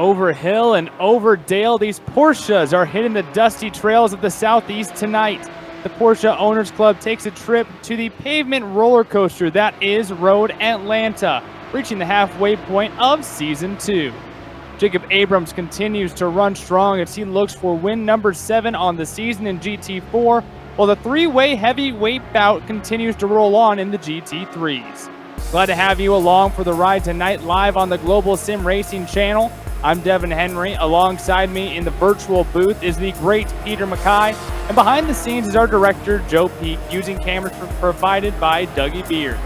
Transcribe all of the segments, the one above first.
Over hill and over dale, these Porsches are hitting the dusty trails of the Southeast tonight. The Porsche Owners Club takes a trip to the pavement roller coaster that is Road Atlanta, reaching the halfway point of Season 2. Jacob Abrams continues to run strong as he looks for win number 7 on the season in GT4, while the three-way heavyweight bout continues to roll on in the GT3s. Glad to have you along for the ride tonight live on the Global Sim Racing Channel. I'm Devin Henry. Alongside me in the virtual booth is the great Peter Mackay, and behind the scenes is our director, Joe Peak, using cameras provided by Dougie Beard.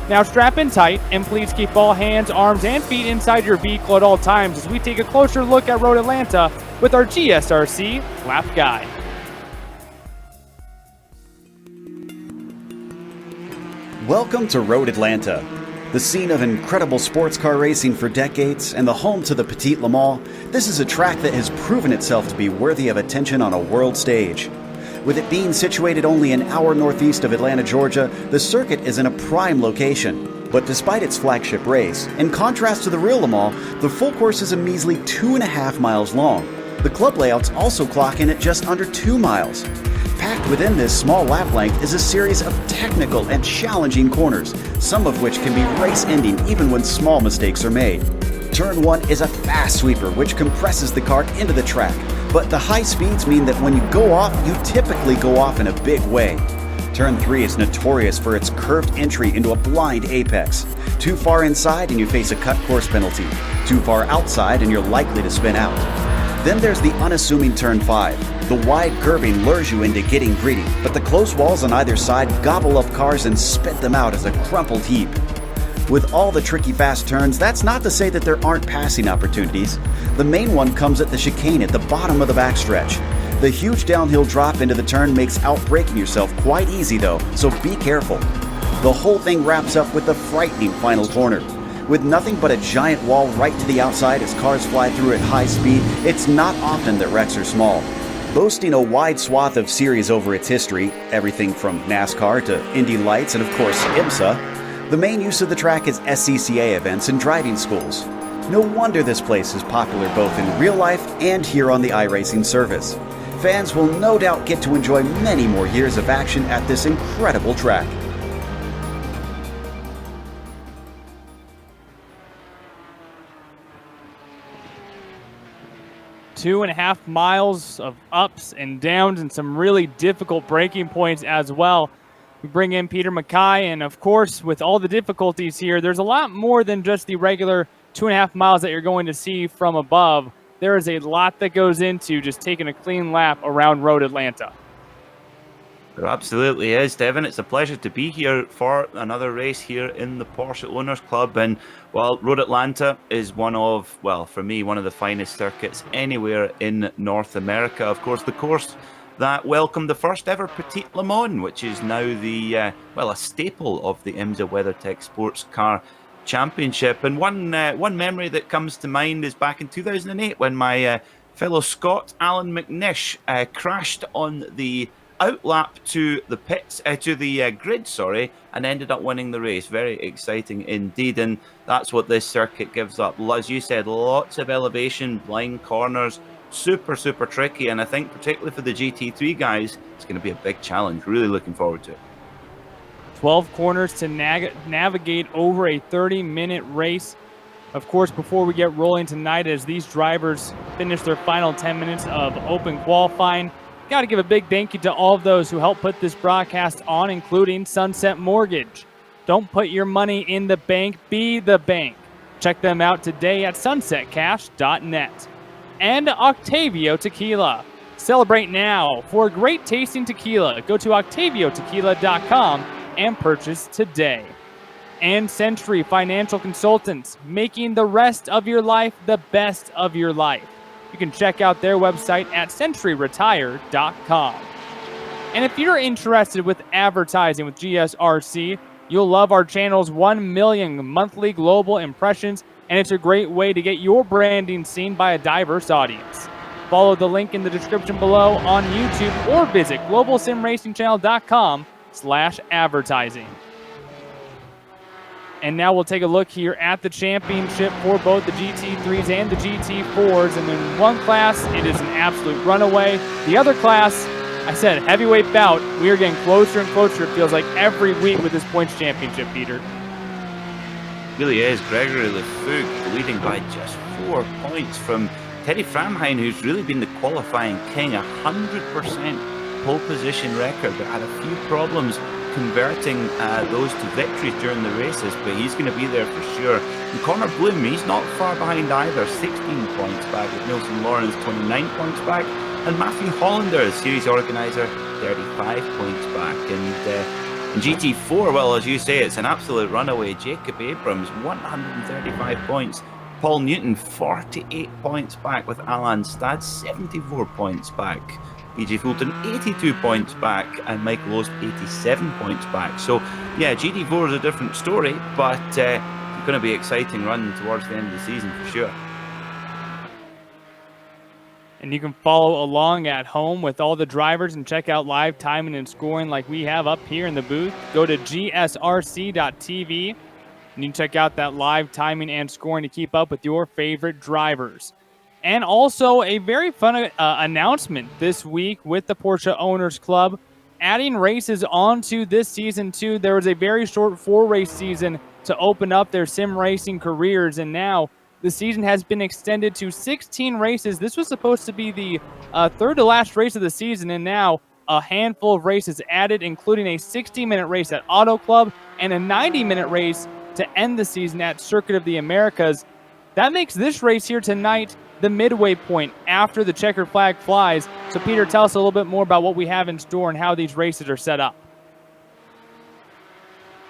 Now strap in tight, and please keep all hands, arms, and feet inside your vehicle at all times as we take a closer look at Road Atlanta with our GSRC lap guide. Welcome to Road Atlanta, the scene of incredible sports car racing for decades and the home to the Petit Le Mans. This is a track that has proven itself to be worthy of attention on a world stage. With it being situated only an hour northeast of Atlanta, Georgia, the circuit is in a prime location. But despite its flagship race, in contrast to the real Le Mans, the full course is a measly 2.5 miles long. The club layouts also clock in at just under 2 miles. Packed within this small lap length is a series of technical and challenging corners, some of which can be race-ending even when small mistakes are made. Turn 1 is a fast sweeper which compresses the car into the track, but the high speeds mean that when you go off, you typically go off in a big way. Turn 3 is notorious for its curved entry into a blind apex. Too far inside and you face a cut course penalty. Too far outside and you're likely to spin out. Then there's the unassuming Turn 5. The wide curbing lures you into getting greedy, but the close walls on either side gobble up cars and spit them out as a crumpled heap. With all the tricky fast turns, that's not to say that there aren't passing opportunities. The main one comes at the chicane at the bottom of the backstretch. The huge downhill drop into the turn makes outbraking yourself quite easy though, so be careful. The whole thing wraps up with the frightening final corner. With nothing but a giant wall right to the outside as cars fly through at high speed, it's not often that wrecks are small. Boasting a wide swath of series over its history, everything from NASCAR to Indy Lights and of course IMSA, the main use of the track is SCCA events and driving schools. No wonder this place is popular both in real life and here on the iRacing service. Fans will no doubt get to enjoy many more years of action at this incredible track. 2.5 miles of ups and downs and some really difficult braking points as well. We bring in Peter Mackay, and of course, with all the difficulties here, there's a lot more than just the regular 2.5 miles that you're going to see from above. There is a lot that goes into just taking a clean lap around Road Atlanta. There absolutely is, Devin. It's a pleasure to be here for another race here in the Porsche Owners Club. And, well, Road Atlanta is one of, well, for me, one of the finest circuits anywhere in North America. Of course, the course that welcomed the first ever Petit Le Mans, which is now the, well, a staple of the IMSA WeatherTech Sports Car Championship. And one memory that comes to mind is back in 2008 when my fellow Scot, Alan McNish, crashed on the outlap to the pits, to the grid, and ended up winning the race. Very exciting indeed, and that's what this circuit gives up. As you said, lots of elevation, blind corners, super tricky, and I think particularly for the GT3 guys, it's going to be a big challenge. Really looking forward to it. 12 corners to navigate over a 30-minute race. Of course, before we get rolling tonight, as these drivers finish their final 10 minutes of open qualifying, got to give a big thank you to all of those who helped put this broadcast on, including Sunset Mortgage. Don't put your money in the bank, be the bank. Check them out today at sunsetcash.net. And Octavio Tequila. Celebrate now. For great tasting tequila, go to octaviotequila.com and purchase today. And Century Financial Consultants, making the rest of your life the best of your life. You can check out their website at centuryretire.com. And if you're interested with advertising with GSRC, you'll love our channel's 1 million monthly global impressions, and it's a great way to get your branding seen by a diverse audience. Follow the link in the description below on YouTube or visit globalsimracingchannel.com/advertising. And now we'll take a look here at the championship for both the GT3s and the GT4s. And in one class, it is an absolute runaway. The other class, I said, heavyweight bout. We are getting closer and closer, it feels like, every week with this points championship, Peter. Really is. Gregory Lefouc leading by just 4 points from Teddy Framheim, who's really been the qualifying king. 100% pole position record, but had a few problems converting those to victories during the races, but he's going to be there for sure. And Connor Bloom, he's not far behind either, 16 points back, with Nelson Lawrence 29 points back, and Matthew Hollander, the series organizer, 35 points back. And GT4, well, as you say, it's an absolute runaway. Jacob Abrams, 135 points. Paul Newton, 48 points back, with Alan Stad, 74 points back. EJ Fulton, 82 points back, and Michael Ost, 87 points back. So, yeah, GT4 is a different story, but it's going to be an exciting run towards the end of the season for sure. And you can follow along at home with all the drivers and check out live timing and scoring like we have up here in the booth. Go to gsrc.tv, and you can check out that live timing and scoring to keep up with your favorite drivers. And also a very fun announcement this week with the Porsche Owners Club, adding races onto this season too. There was a very short 4-race season to open up their sim racing careers, and now the season has been extended to 16 races. This was supposed to be the third to last race of the season, and now a handful of races added, including a 60-minute race at Auto Club and a 90-minute race to end the season at Circuit of the Americas. That makes this race here tonight the midway point after the checkered flag flies. So Peter, tell us a little bit more about what we have in store and how these races are set up.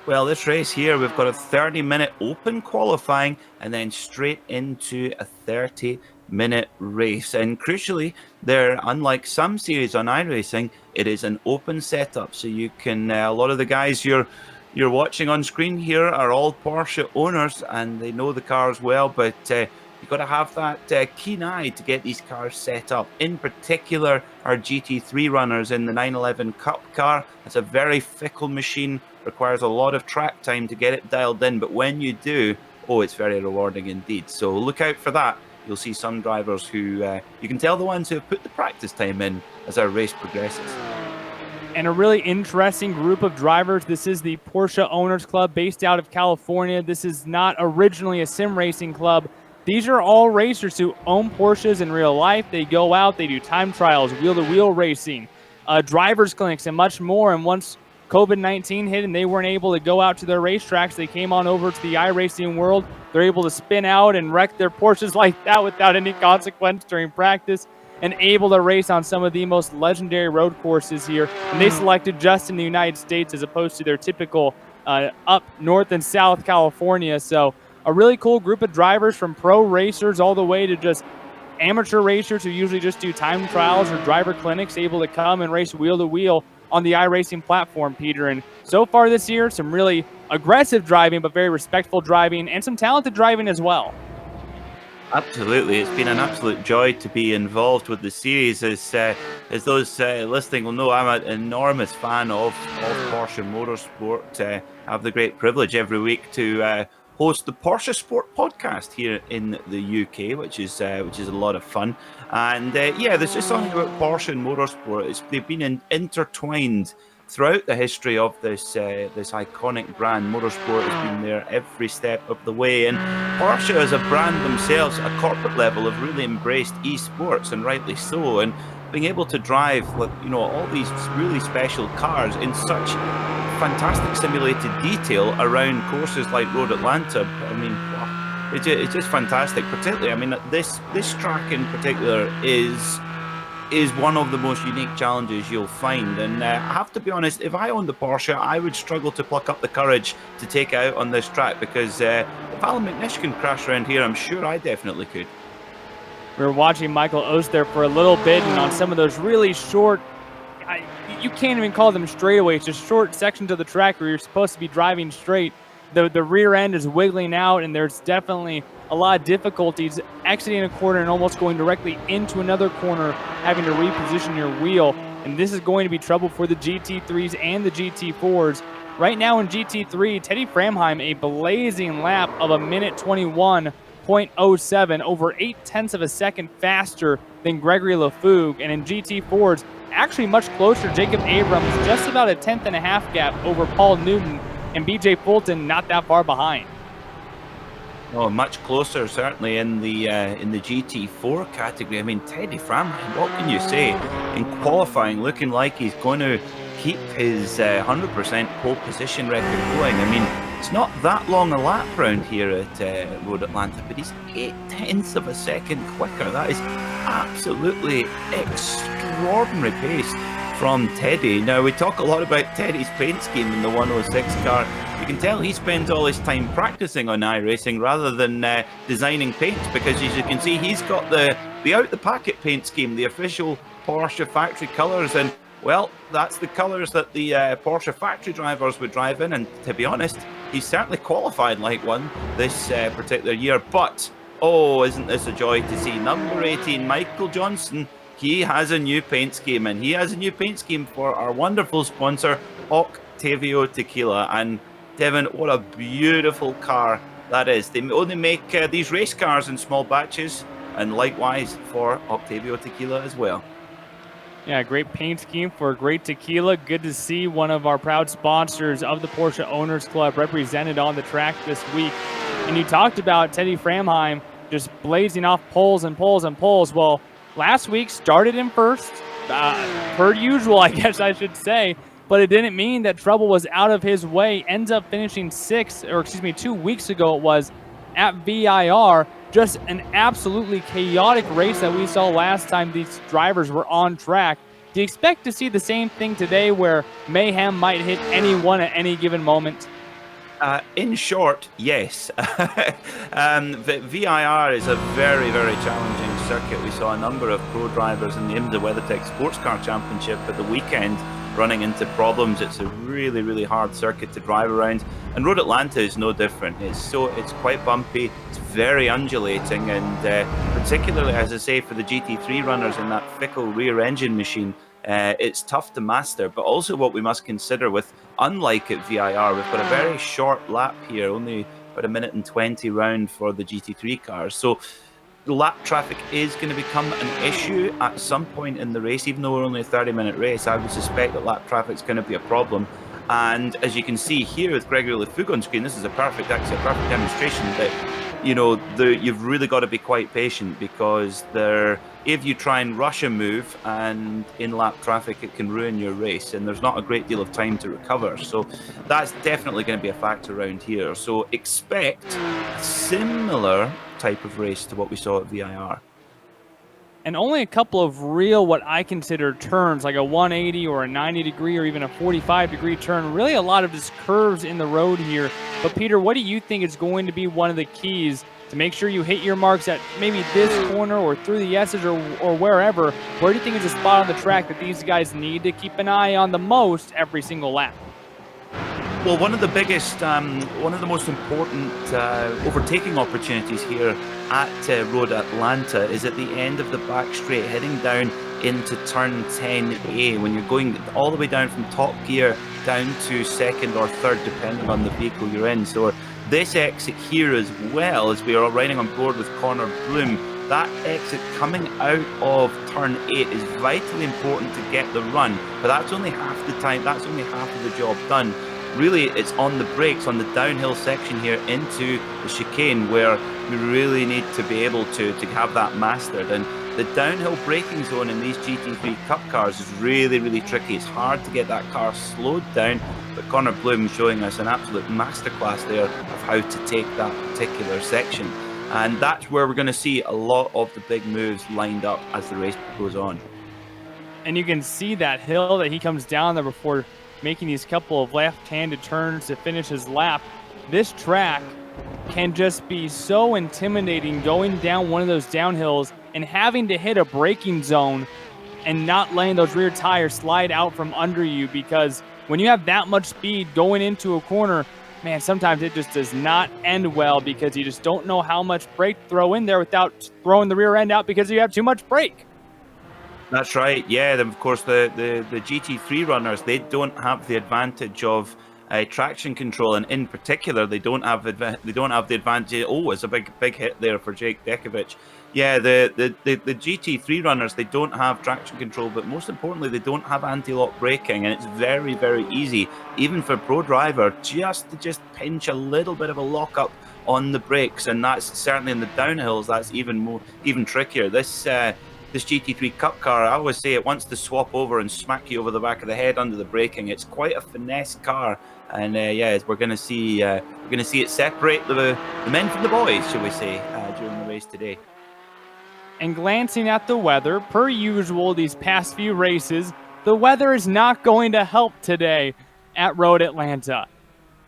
Well, this race here, we've got a 30-minute open qualifying and then straight into a 30-minute race. And crucially, there, unlike some series on iRacing, it is an open setup. So you can, a lot of the guys you're watching on screen here are all Porsche owners and they know the cars well, but you've got to have that keen eye to get these cars set up. In particular, our GT3 runners in the 911 Cup car. It's a very fickle machine, requires a lot of track time to get it dialed in, but when you do, oh, it's very rewarding indeed. So look out for that. You'll see some drivers who, you can tell the ones who have put the practice time in as our race progresses. And a really interesting group of drivers. This is the Porsche Owners Club based out of California. This is not originally a sim racing club. These are all racers who own Porsches in real life. They go out, they do time trials, wheel-to-wheel racing, drivers clinics, and much more. And once COVID-19 hit and they weren't able to go out to their racetracks, they came on over to the iRacing world. They're able to spin out and wreck their Porsches like that without any consequence during practice, and able to race on some of the most legendary road courses here. And they selected just in the United States as opposed to their typical up north and south California. So a really cool group of drivers, from pro racers all the way to just amateur racers who usually just do time trials or driver clinics, able to come and race wheel-to-wheel on the iRacing platform, Peter. And so far this year, some really aggressive driving, but very respectful driving, and some talented driving as well. Absolutely. It's been an absolute joy to be involved with the series. As those listening will know, I'm an enormous fan of Porsche Motorsport. I have the great privilege every week to host the Porsche Sport podcast here in the UK, which is a lot of fun. And yeah, there's just something about Porsche and motorsport. They've been intertwined throughout the history of this iconic brand. Motorsport has been there every step of the way, and Porsche as a brand themselves at a corporate level have really embraced eSports, and rightly so. And being able to drive, all these really special cars in such fantastic simulated detail around courses like Road Atlanta, I mean, it's just fantastic. Particularly, I mean, this track in particular is one of the most unique challenges you'll find. And I have to be honest, if I owned the Porsche, I would struggle to pluck up the courage to take it out on this track, because if Alan McNish can crash around here, I'm sure I definitely could. We were watching Michael Ost there for a little bit, and on some of those really short, you can't even call them straightaways, just short sections of the track where you're supposed to be driving straight. The rear end is wiggling out, and there's definitely a lot of difficulties exiting a corner and almost going directly into another corner, having to reposition your wheel. And this is going to be trouble for the GT3s and the GT4s. Right now in GT3, Teddy Framheim, a blazing lap of a minute 21.07, over 0.8 of a second faster than Gregory LaFougue. And in GT4s, actually much closer. Jacob Abrams, just about a 10.5 gap over Paul Newton, and BJ Fulton not that far behind. Oh, much closer, certainly in the GT4 category. I mean, Teddy Framheim, what can you say? In qualifying, looking like he's going to keep his 100% pole position record going. I mean, it's not that long a lap round here at Road Atlanta, but he's 0.8 of a second quicker. That is absolutely extraordinary pace from Teddy. Now, we talk a lot about Teddy's paint scheme in the 106 car. You can tell he spends all his time practicing on iRacing rather than designing paints, because as you can see, he's got the out-the-packet paint scheme, the official Porsche factory colours, and well, that's the colours that the Porsche factory drivers would drive in, and to be honest, he's certainly qualified like one this particular year. But, oh, isn't this a joy to see? Number 18, Michael Johnson, he has a new paint scheme, and he has a new paint scheme for our wonderful sponsor, Octavio Tequila. And Devin, what a beautiful car that is. They only make these race cars in small batches, and likewise for Octavio Tequila as well. Yeah, great paint scheme for great tequila. Good to see one of our proud sponsors of the Porsche Owners Club represented on the track this week. And you talked about Teddy Framheim just blazing off poles and poles and poles. Well, last week started in first, per usual, I guess I should say. But it didn't mean that trouble was out of his way. Ends up finishing 2 weeks ago it was, at VIR. Just an absolutely chaotic race that we saw last time these drivers were on track. Do you expect to see the same thing today, where mayhem might hit anyone at any given moment? In short, yes. VIR is a very, very challenging circuit. We saw a number of pro drivers in the IMSA WeatherTech Sports Car Championship at the weekend running into problems. It's a really, really hard circuit to drive around, and Road Atlanta is no different. It's quite bumpy, it's very undulating, and particularly, as I say, for the GT3 runners in that fickle rear engine machine, it's tough to master. But also what we must consider with, unlike at VIR, we've got a very short lap here, only about 1:20 round for the GT3 cars. So the lap traffic is going to become an issue at some point in the race. Even though we're only a 30-minute race, I would suspect that lap traffic is going to be a problem. And as you can see here with Gregory LaFougue on screen, this is actually a perfect demonstration that, you know, you've really got to be quite patient, because if you try and rush a move and in lap traffic, it can ruin your race, and there's not a great deal of time to recover. So that's definitely going to be a factor around here. So expect a similar type of race to what we saw at VIR. And only a couple of real, what I consider turns, like a 180 or a 90 degree or even a 45 degree turn. Really a lot of just curves in the road here. But Peter, what do you think is going to be one of the keys to make sure you hit your marks at maybe this corner or through the S's or wherever? Where do you think is a spot on the track that these guys need to keep an eye on the most every single lap? Well, one of the most important overtaking opportunities here at Road Atlanta is at the end of the back straight, heading down into turn 10A, when you're going all the way down from top gear down to second or third, depending on the vehicle you're in. So this exit here, as well as we are riding on board with Connor Bloom, that exit coming out of turn 8 is vitally important to get the run, but that's only half the time, that's only half of the job done. Really, it's on the brakes, on the downhill section here into the chicane, where we really need to be able to have that mastered. And the downhill braking zone in these GT3 Cup cars is really, really tricky. It's hard to get that car slowed down, but Connor Bloom showing us an absolute masterclass there of how to take that particular section. And that's where we're going to see a lot of the big moves lined up as the race goes on. And you can see that hill that he comes down there before making these couple of left-handed turns to finish his lap. This track can just be so intimidating, going down one of those downhills and having to hit a braking zone and not letting those rear tires slide out from under you, because when you have that much speed going into a corner, man, sometimes it just does not end well, because you just don't know how much brake to throw in there without throwing the rear end out because you have too much brake. That's right. Yeah, of course, the GT3 runners, they don't have the advantage of traction control, and in particular, they don't have the advantage. Oh, it's a big hit there for Jake Dekovic. Yeah, the GT3 runners, they don't have traction control, but most importantly, they don't have anti-lock braking, and it's very, very easy, even for a pro driver, just to pinch a little bit of a lock-up on the brakes, and that's certainly in the downhills. That's even trickier. This GT3 Cup car, I always say it wants to swap over and smack you over the back of the head under the braking. It's quite a finesse car, and we're going to see it separate the men from the boys, shall we say, during the race today. And glancing at the weather, per usual, these past few races, the weather is not going to help today at Road Atlanta.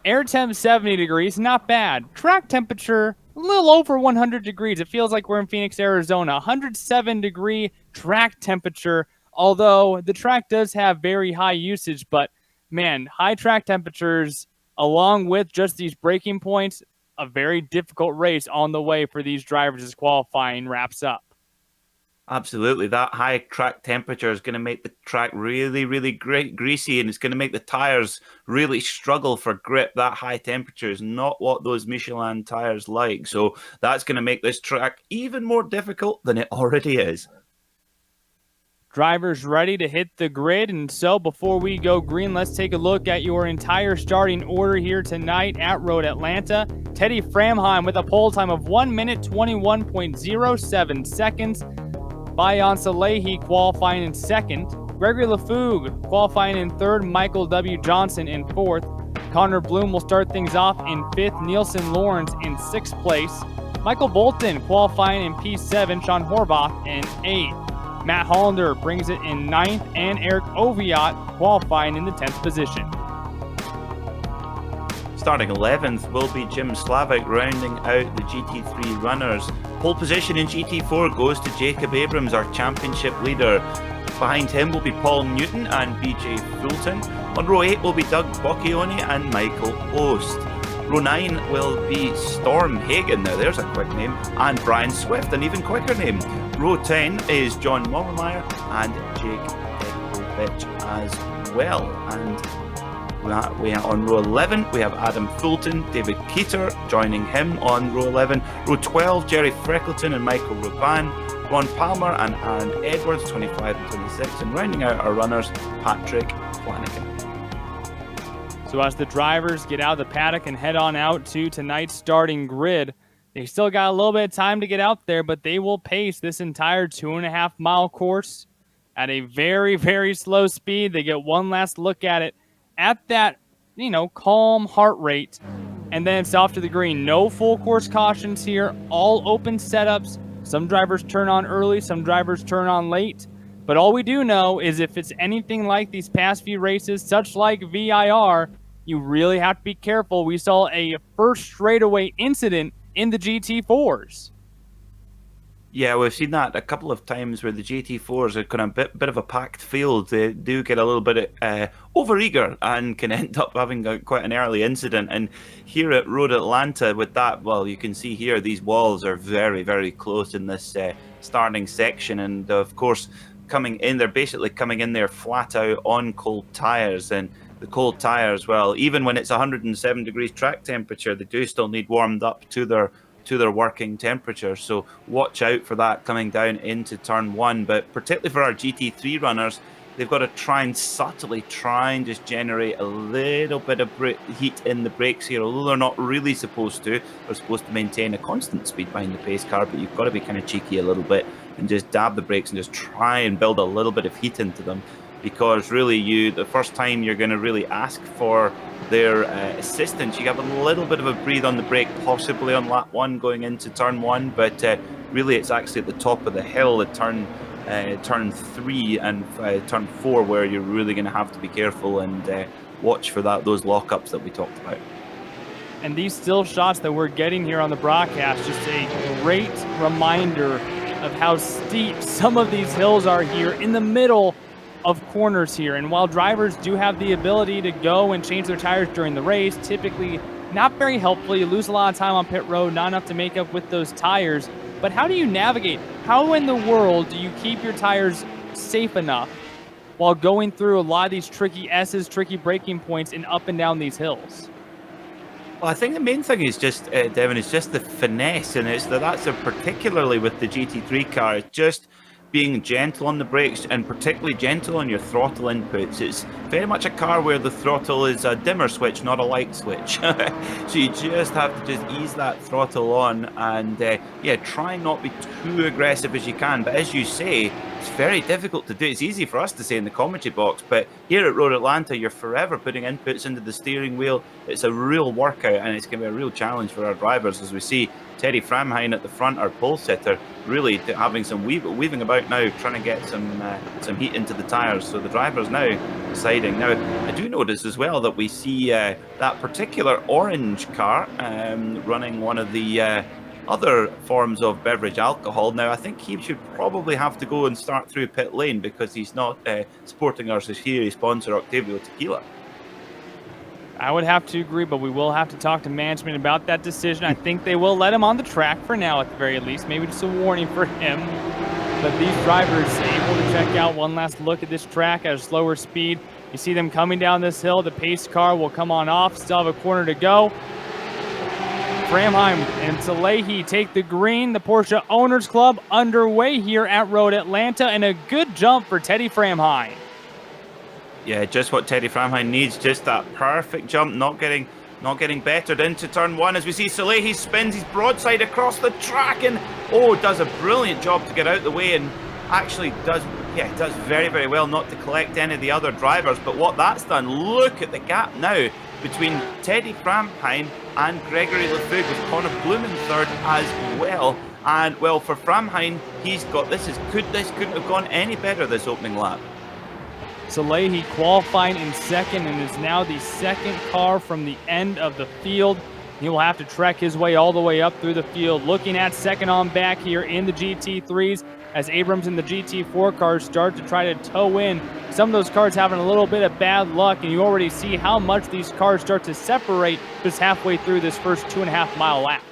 Air temp 70 degrees, not bad. Track temperature, a little over 100 degrees. It feels like we're in Phoenix, Arizona. 107 degree track temperature, although the track does have very high usage. But, man, high track temperatures, along with just these braking points, a very difficult race on the way for these drivers as qualifying wraps up. Absolutely. That high track temperature is going to make the track really, really greasy, and it's going to make the tires really struggle for grip. That high temperature is not what those Michelin tires like. So that's going to make this track even more difficult than it already is. Drivers ready to hit the grid, and so before we go green, let's take a look at your entire starting order here tonight at Road Atlanta. Teddy Framheim with a pole time of 1 minute 21.07 seconds. Bayan Salehi qualifying in second. Gregory Lafougue qualifying in third. Michael W. Johnson in fourth. Connor Bloom will start things off in fifth. Nielsen Lawrence in sixth place. Michael Bolton qualifying in P7. Sean Horvath in eighth. Matt Hollander brings it in ninth. And Eric Oviatt qualifying in the 10th position. Starting 11th will be Jim Slavic, rounding out the GT3 runners. Pole position in GT4 goes to Jacob Abrams, our championship leader. Behind him will be Paul Newton and BJ Fulton. On row 8 will be Doug Bocchioni and Michael Ost. Row 9 will be Storm Hagen, now there's a quick name, and Brian Swift, an even quicker name. Row 10 is John Mollenmeyer and Jake Dekovic as well. And on row 11, we have Adam Fulton, David Keeter joining him on row 11. Row 12, Jerry Freckleton and Michael Ruban. Ron Palmer and Aaron Edwards, 25 and 26. And rounding out our runners, Patrick Flanagan. So as the drivers get out of the paddock and head on out to tonight's starting grid, they still got a little bit of time to get out there, but they will pace this entire 2.5 mile course at a very, very slow speed. They get one last look at it at that, calm heart rate, and then it's off to the green. No full course cautions here, all open setups. Some drivers turn on early, some drivers turn on late, but all we do know is if it's anything like these past few races, such like VIR, you really have to be careful. We saw a first straightaway incident in the GT4s. Yeah, we've seen that a couple of times where the GT4s are kind of a bit of a packed field. They do get a little bit overeager and can end up having quite an early incident. And here at Road Atlanta with that, well, you can see here these walls are very, very close in this starting section. And of course, they're basically coming in there flat out on cold tyres. And the cold tyres, well, even when it's 107 degrees track temperature, they do still need warmed up to their working temperature. So watch out for that coming down into turn 1. But particularly for our GT3 runners, they've got to try and subtly just generate a little bit of heat in the brakes here, although they're not really supposed to. They're supposed to maintain a constant speed behind the pace car, but you've got to be kind of cheeky a little bit and just dab the brakes and just try and build a little bit of heat into them. Because really, the first time you're going to really ask for their assistance, you have a little bit of a breathe on the brake, possibly on lap 1 going into turn 1, but really it's actually at the top of the hill at turn 3 and turn 4 where you're really going to have to be careful and watch for those lockups that we talked about. And these still shots that we're getting here on the broadcast, just a great reminder of how steep some of these hills are here in the middle of corners here. And while drivers do have the ability to go and change their tires during the race, typically not very helpful. You lose a lot of time on pit road, not enough to make up with those tires. But how do you navigate? How in the world do you keep your tires safe enough while going through a lot of these tricky S's, tricky braking points, and up and down these hills. Well, I think the main thing is just, Devin, is just the finesse, and that's particularly with the GT3 car. It's just being gentle on the brakes and particularly gentle on your throttle inputs. It's very much a car where the throttle is a dimmer switch, not a light switch. So you just have to just ease that throttle on and yeah, try not be too aggressive as you can. But as you say, it's very difficult to do. It's easy for us to say in the commentary box, but here at Road Atlanta, you're forever putting inputs into the steering wheel. It's a real workout, and it's going to be a real challenge for our drivers, as we see Teddy Framheim at the front, our pole sitter, really having some weaving about now, trying to get some heat into the tyres. So the drivers now deciding. Now, I do notice as well that we see that particular orange car running one of the other forms of beverage alcohol. Now, I think he should probably have to go and start through pit lane because he's not sporting our Sashiri sponsor, Octavio Tequila. I would have to agree, but we will have to talk to management about that decision. I think they will let him on the track for now at the very least. Maybe just a warning for him. But these drivers able to check out one last look at this track at a slower speed. You see them coming down this hill. The pace car will come on off. Still have a corner to go. Framheim and Salehi take the green. The Porsche Owners Club underway here at Road Atlanta, and a good jump for Teddy Framheim. Yeah, just what Teddy Framheim needs, just that perfect jump, not getting bettered into turn one. As we see Salehi spins his broadside across the track and does a brilliant job to get out the way, and actually does very, very well not to collect any of the other drivers. But what that's done, look at the gap now between Teddy Framheim and Gregory Lefug, with Connor Bloom in third as well. And well, for Framheim, he's got this couldn't have gone any better this opening lap. Salehi qualifying in second and is now the second car from the end of the field. He will have to trek his way all the way up through the field. Looking at second on back here in the GT3s as Abrams and the GT4 cars start to try to tow in. Some of those cars having a little bit of bad luck, and you already see how much these cars start to separate just halfway through this first 2.5 mile lap.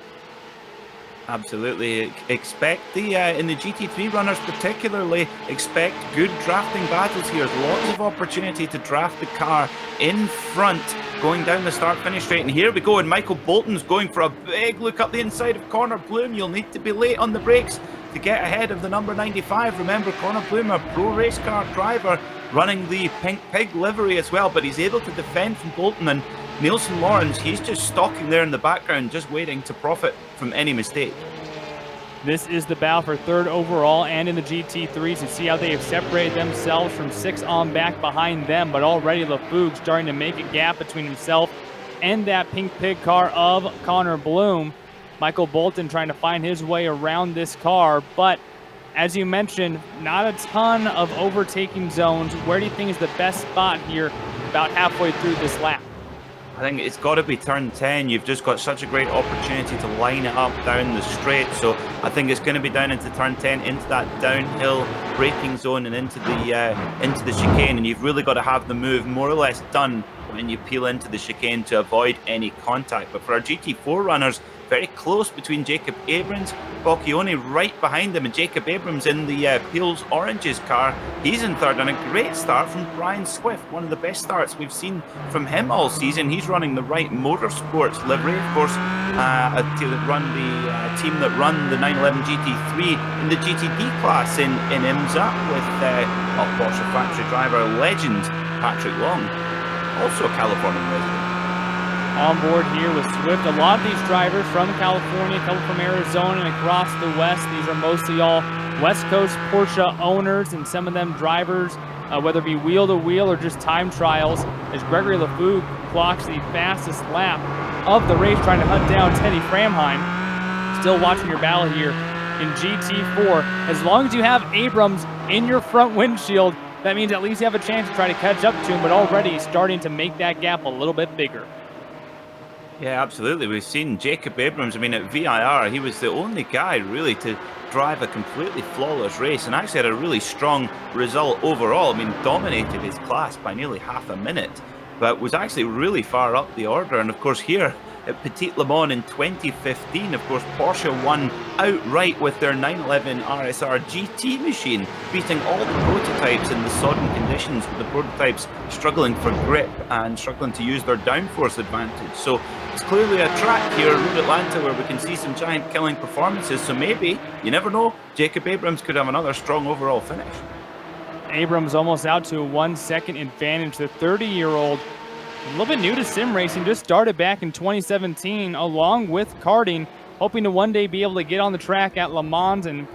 Absolutely. Expect in the GT3 runners particularly, expect good drafting battles here. Lots of opportunity to draft the car in front going down the start-finish straight. And here we go, and Michael Bolton's going for a big look up the inside of Connor Bloom. You'll need to be late on the brakes to get ahead of the number 95. Remember, Connor Bloom, a pro race car driver, running the Pink Pig livery as well, but he's able to defend from Bolton. And Nielsen Lawrence, he's just stalking there in the background, just waiting to profit from any mistake. This is the battle for third overall and in the GT3s. You see how they have separated themselves from 6 on back behind them, but already Lefug starting to make a gap between himself and that Pink Pig car of Connor Bloom. Michael Bolton trying to find his way around this car, but as you mentioned, not a ton of overtaking zones. Where do you think is the best spot here about halfway through this lap? I think it's got to be turn 10. You've just got such a great opportunity to line it up down the straight. So I think it's going to be down into turn 10, into that downhill braking zone and into the chicane. And you've really got to have the move more or less done when you peel into the chicane to avoid any contact. But for our GT4 runners, very close between Jacob Abrams, Bocchioni right behind him, and Jacob Abrams in the Peels Oranges car. He's in third, and a great start from Brian Swift, one of the best starts we've seen from him all season. He's running the right Motorsports livery, of course, to run the team that run the 911 GT3 in the GTD class in IMSA with Porsche factory driver legend Patrick Long, also a Californian resident. On board here with Swift, a lot of these drivers from California, a couple from Arizona and across the West. These are mostly all West Coast Porsche owners, and some of them drivers, whether it be wheel-to-wheel or just time trials, as Gregory Lefug clocks the fastest lap of the race, trying to hunt down Teddy Framheim. Still watching your battle here in GT4. As long as you have Abrams in your front windshield, that means at least you have a chance to try to catch up to him, but already starting to make that gap a little bit bigger. Yeah, absolutely. We've seen Jacob Abrams. I mean, at VIR, he was the only guy really to drive a completely flawless race and actually had a really strong result overall. I mean, dominated his class by nearly half a minute, but was actually really far up the order. And of course here, at Petit Le Mans in 2015. Of course, Porsche won outright with their 911 RSR GT machine, beating all the prototypes in the sodden conditions, with the prototypes struggling for grip and struggling to use their downforce advantage. So it's clearly a track here at Road Atlanta where we can see some giant killing performances. So maybe, you never know, Jacob Abrams could have another strong overall finish. Abrams almost out to a 1 second advantage. The 30-year-old, a little bit new to sim racing, just started back in 2017 along with karting, hoping to one day be able to get on the track at Le Mans and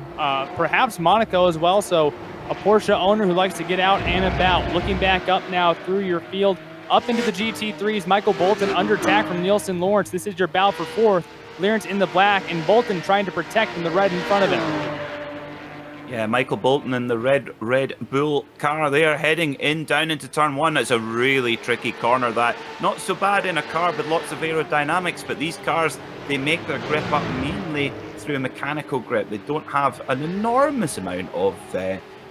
perhaps Monaco as well. So a Porsche owner who likes to get out and about. Looking back up now through your field, up into the GT3s, Michael Bolton under attack from Nielsen Lawrence. This is your battle for fourth. Lawrence in the black and Bolton trying to protect in the red in front of him. Yeah, Michael Bolton in the Red Bull car there, heading in down into turn one. It's a really tricky corner that. Not so bad in a car with lots of aerodynamics, but these cars, they make their grip up mainly through a mechanical grip. They don't have an enormous amount of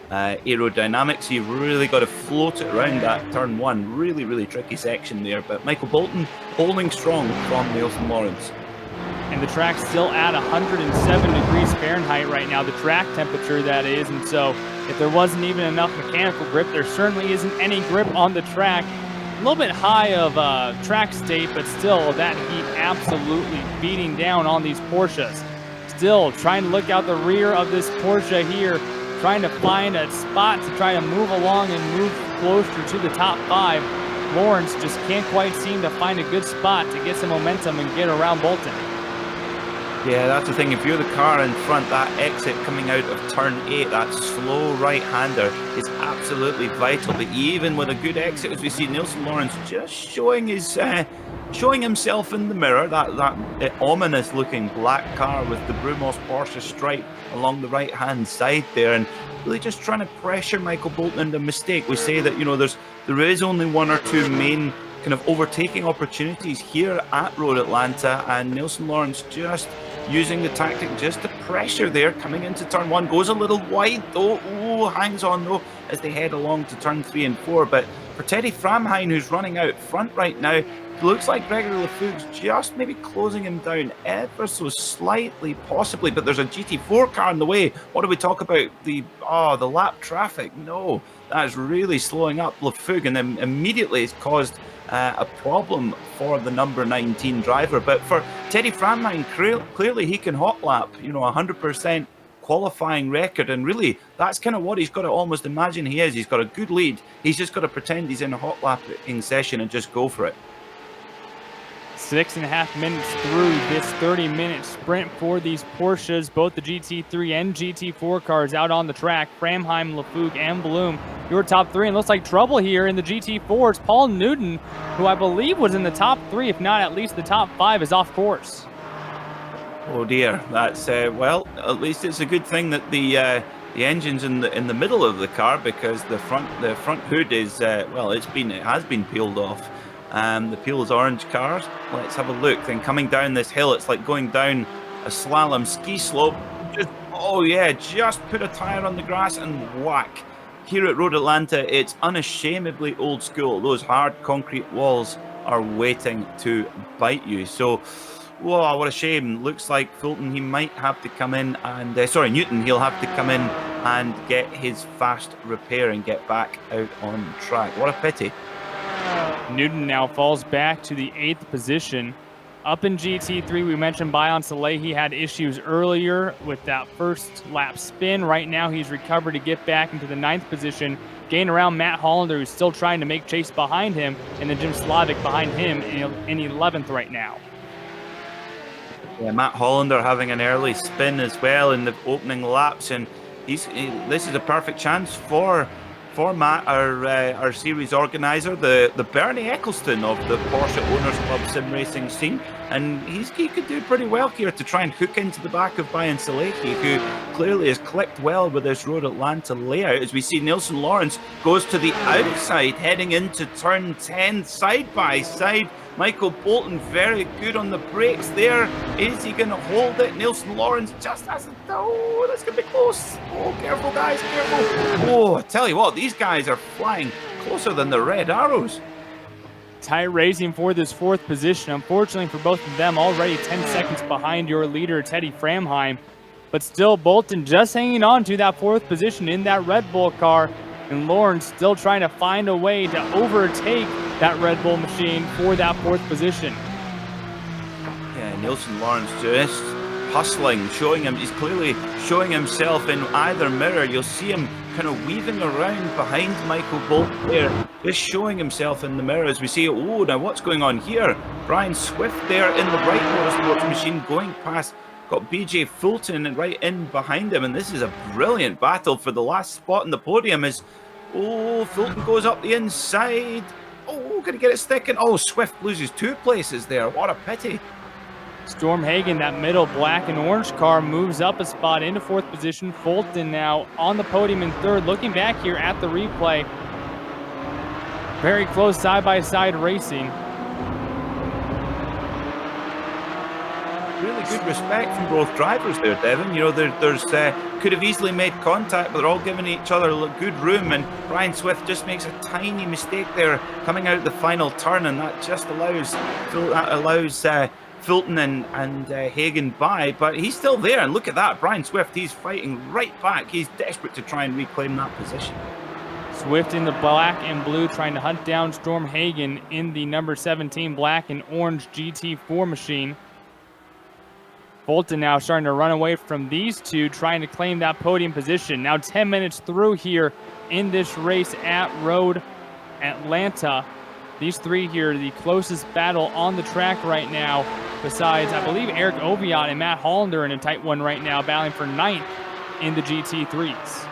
aerodynamics. You've really got to float it around that turn one. Really, really tricky section there. But Michael Bolton holding strong from Nielsen Lawrence. And the track's still at 107 degrees Fahrenheit right now, the track temperature that is. And so if there wasn't even enough mechanical grip, there certainly isn't any grip on the track. A little bit high of track state, but still that heat absolutely beating down on these Porsches. Still trying to look out the rear of this Porsche here, trying to find a spot to try to move along and move closer to the top five. Lawrence just can't quite seem to find a good spot to get some momentum and get around Bolton. Yeah, that's the thing. If you're the car in front, that exit coming out of turn 8, that slow right-hander is absolutely vital. But even with a good exit, as we see Nielsen Lawrence just showing himself in the mirror, that ominous-looking black car with the Brumos Porsche stripe along the right-hand side there, and really just trying to pressure Michael Bolton into a mistake. We say that, you know, there is only one or two main kind of overtaking opportunities here at Road Atlanta, and Nielsen Lawrence just using the tactic just to pressure there, coming into turn one, goes a little wide though, hangs on though as they head along to turn 3 and 4. But for Teddy Framheim, who's running out front right now, looks like Gregory LeFouque's just maybe closing him down ever so slightly, possibly, but there's a GT4 car in the way. What do we talk about? The lap traffic? No, that is really slowing up LeFouque, and then immediately it's caused a problem for the number 19 driver. But for Teddy Framheim, clearly he can hot lap, you know, 100% qualifying record, and really that's kind of what he's got to almost imagine he is. He's got a good lead, he's just got to pretend he's in a hot lapping session and just go for it. 6.5 minutes through this 30-minute sprint for these Porsches, both the GT3 and GT4 cars out on the track. Framheim, LeFouque, and Bloom, your top three. And looks like trouble here in the GT4s. Paul Newton, who I believe was in the top three, if not at least the top five, is off course. Oh dear, that's well, at least it's a good thing that the engine's in the middle of the car, because the front hood is it has been peeled off. The Peel's orange cars. Let's have a look. Then coming down this hill, it's like going down a slalom ski slope. Just put a tire on the grass and whack. Here at Road Atlanta, it's unashamedly old school. Those hard concrete walls are waiting to bite you. So, whoa, what a shame. Looks like Fulton, he might have to come in and, Newton, he'll have to come in and get his fast repair and get back out on track. What a pity. Newton now falls back to the 8th position. Up in GT3, we mentioned Bayan Saleh. He had issues earlier with that first lap spin. Right now, he's recovered to get back into the 9th position, gain around Matt Hollander, who's still trying to make chase behind him, and then Jim Slavic behind him in 11th right now. Yeah, Matt Hollander having an early spin as well in the opening laps, and this is a perfect chance for Matt, our series organizer, the Bernie Eccleston of the Porsche Owners Club Sim Racing scene, and he could do pretty well here to try and hook into the back of Bayan Saleki, who clearly has clicked well with this Road Atlanta layout. As we see Nielsen Lawrence goes to the outside, heading into turn 10, side by side. Michael Bolton very good on the brakes there. Is he going to hold it? Nielsen Lawrence just has it. Oh, that's going to be close. Oh, careful, guys, careful. Oh, I tell you what, these guys are flying closer than the red arrows. Tight racing for this 4th position. Unfortunately for both of them, already 10 seconds behind your leader, Teddy Framheim. But still, Bolton just hanging on to that 4th position in that Red Bull car. And Lawrence still trying to find a way to overtake that Red Bull machine for that 4th position. Yeah, Nielsen Lawrence just hustling, he's clearly showing himself in either mirror. You'll see him kind of weaving around behind Michael Bolton there, just showing himself in the mirror as we see, oh, now what's going on here? Brian Swift there in the Bright Motorsports machine going past, got BJ Fulton right in behind him, and this is a brilliant battle for the last spot in the podium as, oh, Fulton goes up the inside. Oh, gonna get it sticking. Oh, Swift loses 2 places there. What a pity. Storm Hagen, that middle black and orange car, moves up a spot into 4th position. Fulton now on the podium in 3rd. Looking back here at the replay, very close side-by-side racing. Really good respect from both drivers there, Devin. You know, there's could have easily made contact, but they're all giving each other good room, and Brian Swift just makes a tiny mistake there coming out the final turn, and that just allows Fulton and Hagen by, but he's still there, and look at that, Brian Swift, he's fighting right back. He's desperate to try and reclaim that position. Swift in the black and blue trying to hunt down Storm Hagen in the number 17 black and orange GT4 machine. Fulton now starting to run away from these two, trying to claim that podium position. Now 10 minutes through here in this race at Road Atlanta. These 3 here, the closest battle on the track right now, besides, I believe, Eric Oviatt and Matt Hollander in a tight one right now, battling for 9th in the GT3s.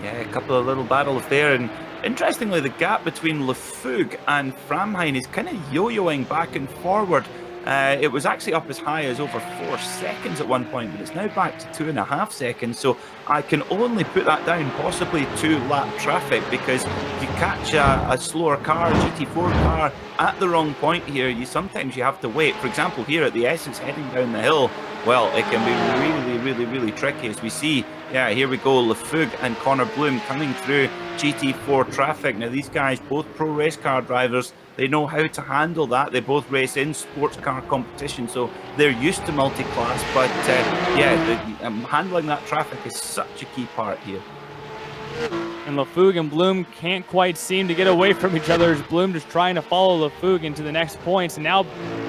Yeah, a couple of little battles there, and interestingly, the gap between Lefug and Framheim is kind of yo-yoing back and forward. It was actually up as high as over 4 seconds at one point, but it's now back to 2.5 seconds. So I can only put that down possibly to lap traffic, because if you catch a slower car, GT4 car, at the wrong point here, sometimes you have to wait. For example, here at the Essence heading down the hill, well, it can be really tricky as we see. Yeah, here we go, Lefug and Connor Bloom coming through GT4 traffic. Now these guys, both pro race car drivers, they know how to handle that. They both race in sports car competition, so they're used to multi-class. But handling that traffic is such a key part here. And Lefug and Bloom can't quite seem to get away from each other as Bloom just trying to follow Lefug into the next points. And now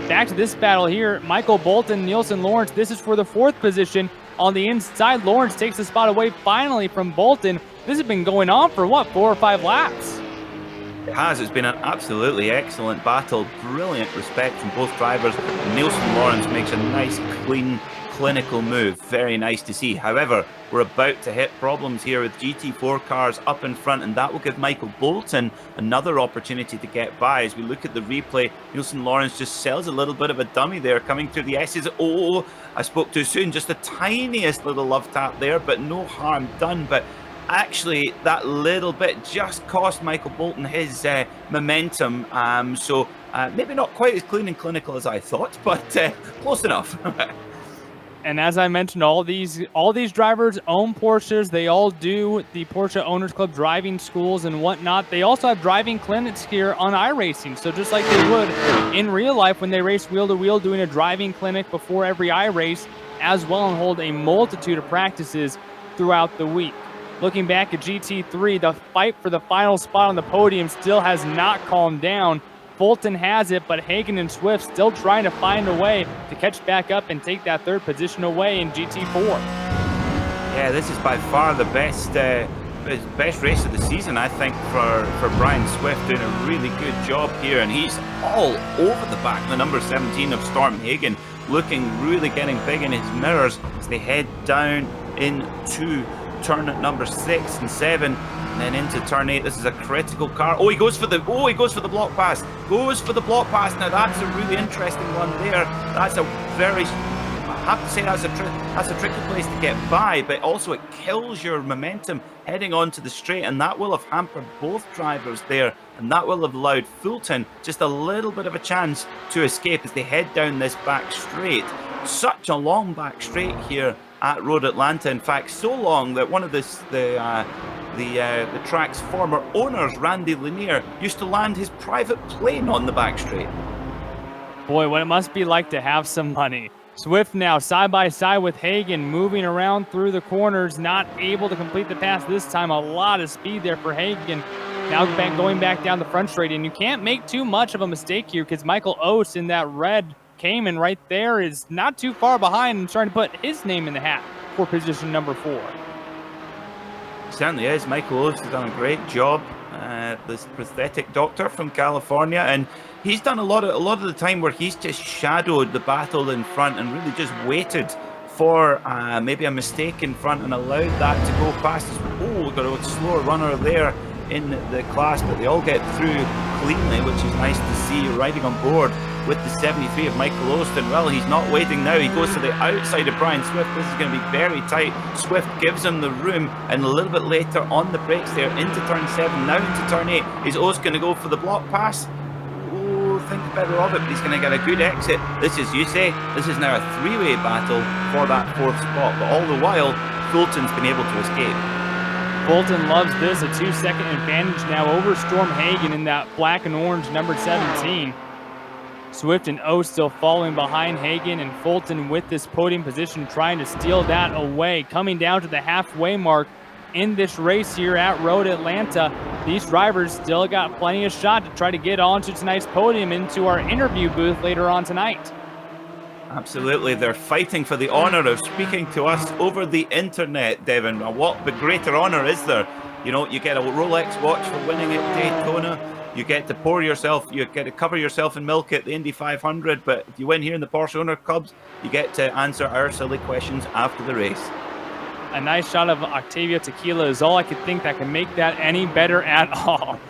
back to this battle here. Michael Bolton, Nielsen Lawrence. This is for the 4th position on the inside. Lawrence takes the spot away finally from Bolton. This has been going on for what, 4 or 5 laps? It has. It's been an absolutely excellent battle. Brilliant respect from both drivers. Nielsen Lawrence makes a nice, clean, clinical move. Very nice to see. However, we're about to hit problems here with GT4 cars up in front, and that will give Michael Bolton another opportunity to get by. As we look at the replay, Nielsen Lawrence just sells a little bit of a dummy there coming through the S's. Oh, I spoke too soon. Just the tiniest little love tap there, but no harm done. But actually, that little bit just cost Michael Bolton his momentum. So maybe not quite as clean and clinical as I thought, but close enough. And as I mentioned, all these drivers own Porsches. They all do the Porsche Owners Club driving schools and whatnot. They also have driving clinics here on iRacing. So just like they would in real life when they race wheel to wheel, doing a driving clinic before every iRace, as well, and hold a multitude of practices throughout the week. Looking back at GT3, the fight for the final spot on the podium still has not calmed down. Fulton has it, but Hagen and Swift still trying to find a way to catch back up and take that 3rd position away in GT4. Yeah, this is by far the best race of the season, I think, for Brian Swift, doing a really good job here, and he's all over the back. The number 17 of Storm Hagen looking really getting big in his mirrors as they head down into turn at number 6 and 7. And then into turn 8, this is a critical car. Oh, he goes for the block pass. Goes for the block pass. Now that's a really interesting one there. That's a very, I have to say, that's a tricky place to get by, but also it kills your momentum heading onto the straight, and that will have hampered both drivers there, and that will have allowed Fulton just a little bit of a chance to escape as they head down this back straight. Such a long back straight here at Road Atlanta. In fact, so long that one of the the track's former owners, Randy Lanier, used to land his private plane on the back straight. Boy, what it must be like to have some money. Swift now side by side with Hagen, moving around through the corners, not able to complete the pass this time. A lot of speed there for Hagen. Now going back down the front straight, and you can't make too much of a mistake here because Michael Ost in that red Cayman right there is not too far behind and trying to put his name in the hat for position number 4. Certainly is. Michael Ost has done a great job. This prosthetic doctor from California, and he's done a lot of the time where he's just shadowed the battle in front and really just waited for maybe a mistake in front and allowed that to go past us. Oh, we've got a slower runner there in the class, but they all get through cleanly, which is nice to see. Riding on board with the 73 of Michael Austin. Well, he's not waiting now. He goes to the outside of Brian Swift. This is going to be very tight. Swift gives him the room, and a little bit later on the brakes there into turn 7, now into turn 8. Is Ost going to go for the block pass? Oh, think better of it, but he's going to get a good exit. This is, you say, this is now a 3-way battle for that 4th spot, but all the while, Fulton's been able to escape. Fulton loves this, a 2-second advantage now over Storm Hagen in that black and orange number 17. Swift and Ost still following behind Hagen, and Fulton with this podium position trying to steal that away. Coming down to the halfway mark in this race here at Road Atlanta, these drivers still got plenty of shot to try to get onto tonight's podium into our interview booth later on tonight. Absolutely, they're fighting for the honour of speaking to us over the internet, Devin. What the greater honour is there? You know, you get a Rolex watch for winning at Daytona. You get to cover yourself in milk at the Indy 500. But if you win here in the Porsche Owner Clubs, you get to answer our silly questions after the race. A nice shot of Octavia Tequila is all I could think that can make that any better at all.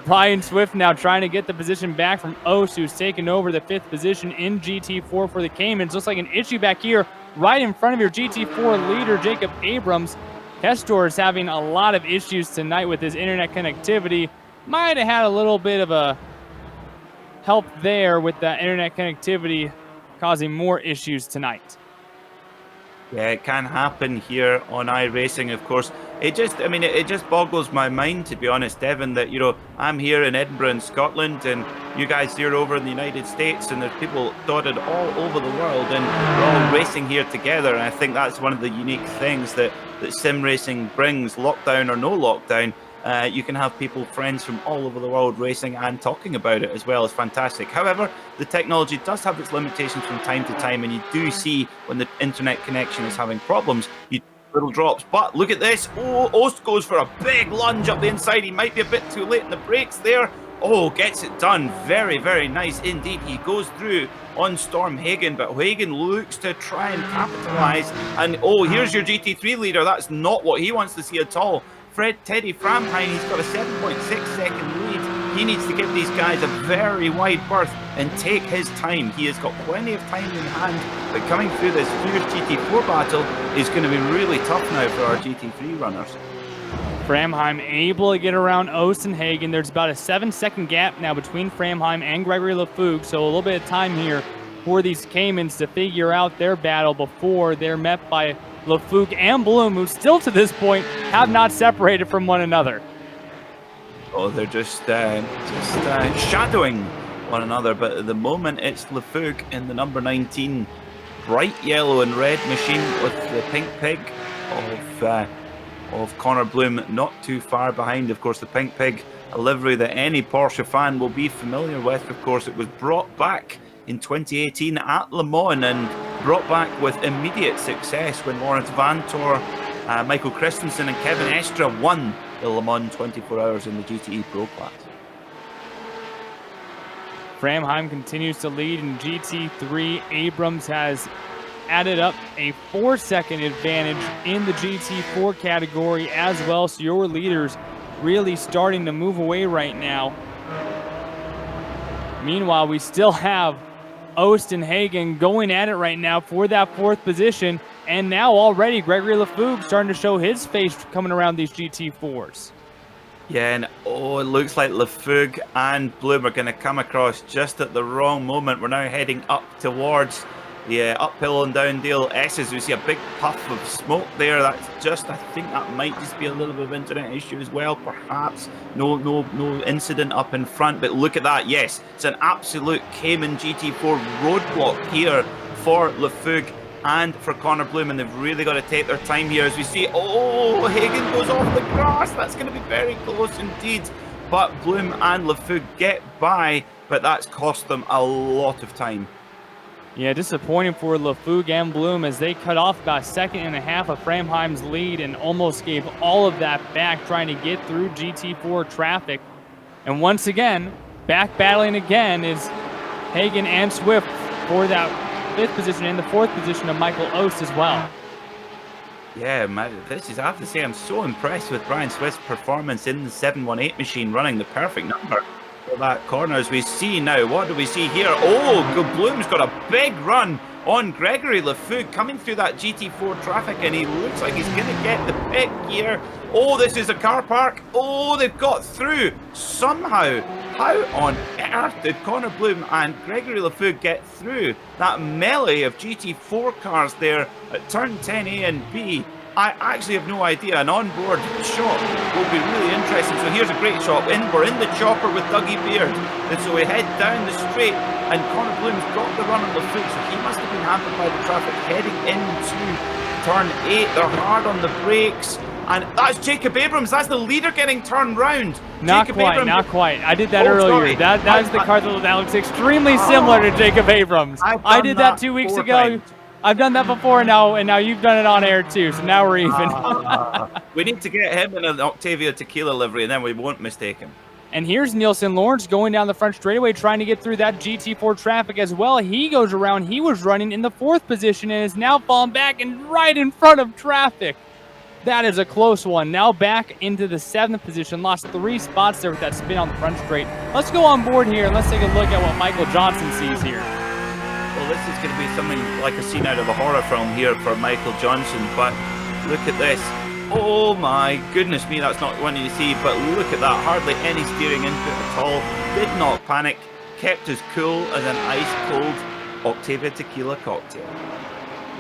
Brian Swift now trying to get the position back from Ost, who's taken over the 5th position in GT4 for the Caymans. Looks like an issue back here right in front of your GT4 leader, Jacob Abrams. Kestor is having a lot of issues tonight with his internet connectivity. Might have had a little bit of a help there with that internet connectivity causing more issues tonight. Yeah, it can happen here on iRacing, of course. It just boggles my mind, to be honest, Devin, that, you know, I'm here in Edinburgh in Scotland, and you guys here over in the United States, and there's people dotted all over the world, and we're all racing here together. And I think that's one of the unique things that sim racing brings, lockdown or no lockdown. You can have people, friends from all over the world racing and talking about it as well. Is fantastic. However, the technology does have its limitations from time to time, and you do see when the internet connection is having problems, little drops. But look at this. Oh, Ost goes for a big lunge up the inside. He might be a bit too late in the brakes there. Oh, gets it done. Very, very nice indeed. He goes through on Storm Hagen, but Hagen looks to try and capitalize. And oh, here's your GT3 leader. That's not what he wants to see at all. Teddy Framheim, he's got a 7.6 second lead. He needs to give these guys a very wide berth and take his time. He has got plenty of time in hand, but coming through this huge GT4 battle is going to be really tough now for our GT3 runners. Framheim able to get around Ost and Hagen. There's about a 7-second gap now between Framheim and Gregory LaFougue, so a little bit of time here for these Caymans to figure out their battle before they're met by LaFougue and Bloom, who still to this point have not separated from one another. Oh, they're just shadowing one another, but at the moment it's LaFougue in the number 19 bright yellow and red machine with the pink pig of Connor Bloom not too far behind. Of course, the pink pig, a livery that any Porsche fan will be familiar with. Of course, it was brought back in 2018 at Le Mans and brought back with immediate success when Lawrence Vantor, Michael Christensen and Kevin Estra won the Le Mans 24 Hours in the GTE Pro class. Framheim continues to lead in GT3. Abrams has added up a 4-second advantage in the GT4 category as well, so your leaders really starting to move away right now. Meanwhile, we still have Ost and Hagen going at it right now for that 4th position, and now already Gregory LaFougue starting to show his face coming around these GT4s. Yeah, and oh, it looks like LaFougue and Bloom are going to come across just at the wrong moment. We're now heading up towards the uphill and downhill S's. We see a big puff of smoke there. That's just, I think that might just be a little bit of internet issue as well, perhaps. No incident up in front, but look at that. Yes, it's an absolute Cayman GT4 roadblock here for Lefug and for Connor Bloom, and they've really got to take their time here as we see, oh, Hagen goes off the grass. That's going to be very close indeed, but Bloom and Lefug get by, but that's cost them a lot of time. Yeah, disappointing for Lefug and Bloom as they cut off about a second and a half of Framheim's lead and almost gave all of that back trying to get through GT4 traffic. And once again, back battling again is Hagen and Swift for that 5th position and the 4th position of Michael Ost as well. Yeah, this is, I have to say, I'm so impressed with Brian Swift's performance in the 718 machine, running the perfect number for that corner. As we see now, what do we see here? Oh, Bloom's got a big run on Gregory Lefug coming through that GT4 traffic, and he looks like he's going to get the pick here. Oh, this is a car park. Oh, they've got through somehow. How on earth did Connor Bloom and Gregory Lefug get through that melee of GT4 cars there at turn 10A and B? I actually have no idea. An onboard shot will be really interesting. So here's a great shot. We're in the chopper with Dougie Beard. And so we head down the straight, and Connor Bloom's got the run on Lefug, so he must have been hampered by the traffic heading into turn 8. They're hard on the brakes. And that's Jacob Abrams. That's the leader getting turned round. Not quite. I did that earlier. That is the car that looks extremely similar to Jacob Abrams. I did that 2 weeks ago. Times. I've done that before now, and now you've done it on air too, so now we're even. We need to get him in an Octavia Tequila livery, and then we won't mistake him. And here's Nielsen Lawrence going down the front straightaway, trying to get through that GT4 traffic as well. He goes around. He was running in the 4th position and is now falling back and right in front of traffic. That is a close one. Now back into the 7th position. Lost 3 spots there with that spin on the front straight. Let's go on board here and let's take a look at what Michael Johnson sees here. Well, this is going to be something like a scene out of a horror film here for Michael Johnson, but look at this. Oh my goodness me, that's not one you see, but look at that. Hardly any steering input at all. Did not panic. Kept as cool as an ice-cold Octavia Tequila cocktail.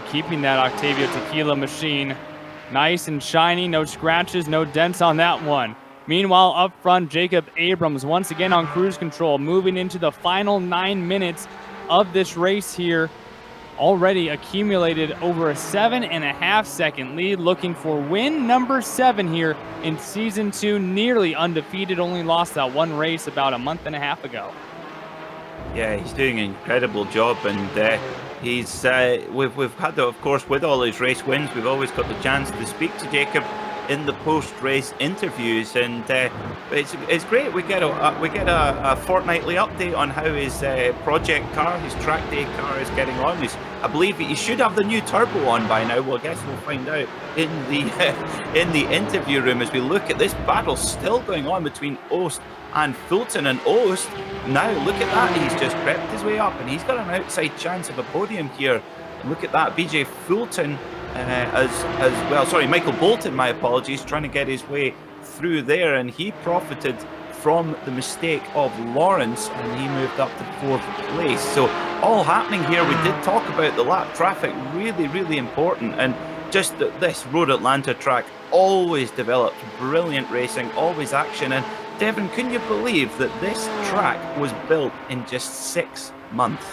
Keeping that Octavia Tequila machine nice and shiny. No scratches, no dents on that one. Meanwhile, up front, Jacob Abrams once again on cruise control, moving into the final 9 minutes of this race here. Already accumulated over a 7.5 second lead, looking for win number 7 here in season 2. Nearly undefeated, only lost that one race about a month and a half ago. Yeah, he's doing an incredible job, and he's we've had, of course, with all his race wins, we've always got the chance to speak to Jacob in the post-race interviews, and it's great. We get a fortnightly update on how his project car, his track day car, is getting on. I believe he should have the new turbo on by now. Well, I guess we'll find out in the interview room as we look at this battle still going on between Ost and Fulton. And Ost, now look at that, he's just prepped his way up and he's got an outside chance of a podium here. Look at that, BJ Fulton Michael Bolton, my apologies, trying to get his way through there, and he profited from the mistake of Lawrence and he moved up to 4th place. So all happening here. We did talk about the lap traffic, really important, and just this Road Atlanta track always developed brilliant racing, always action. And Devin, can you believe that this track was built in just 6 months?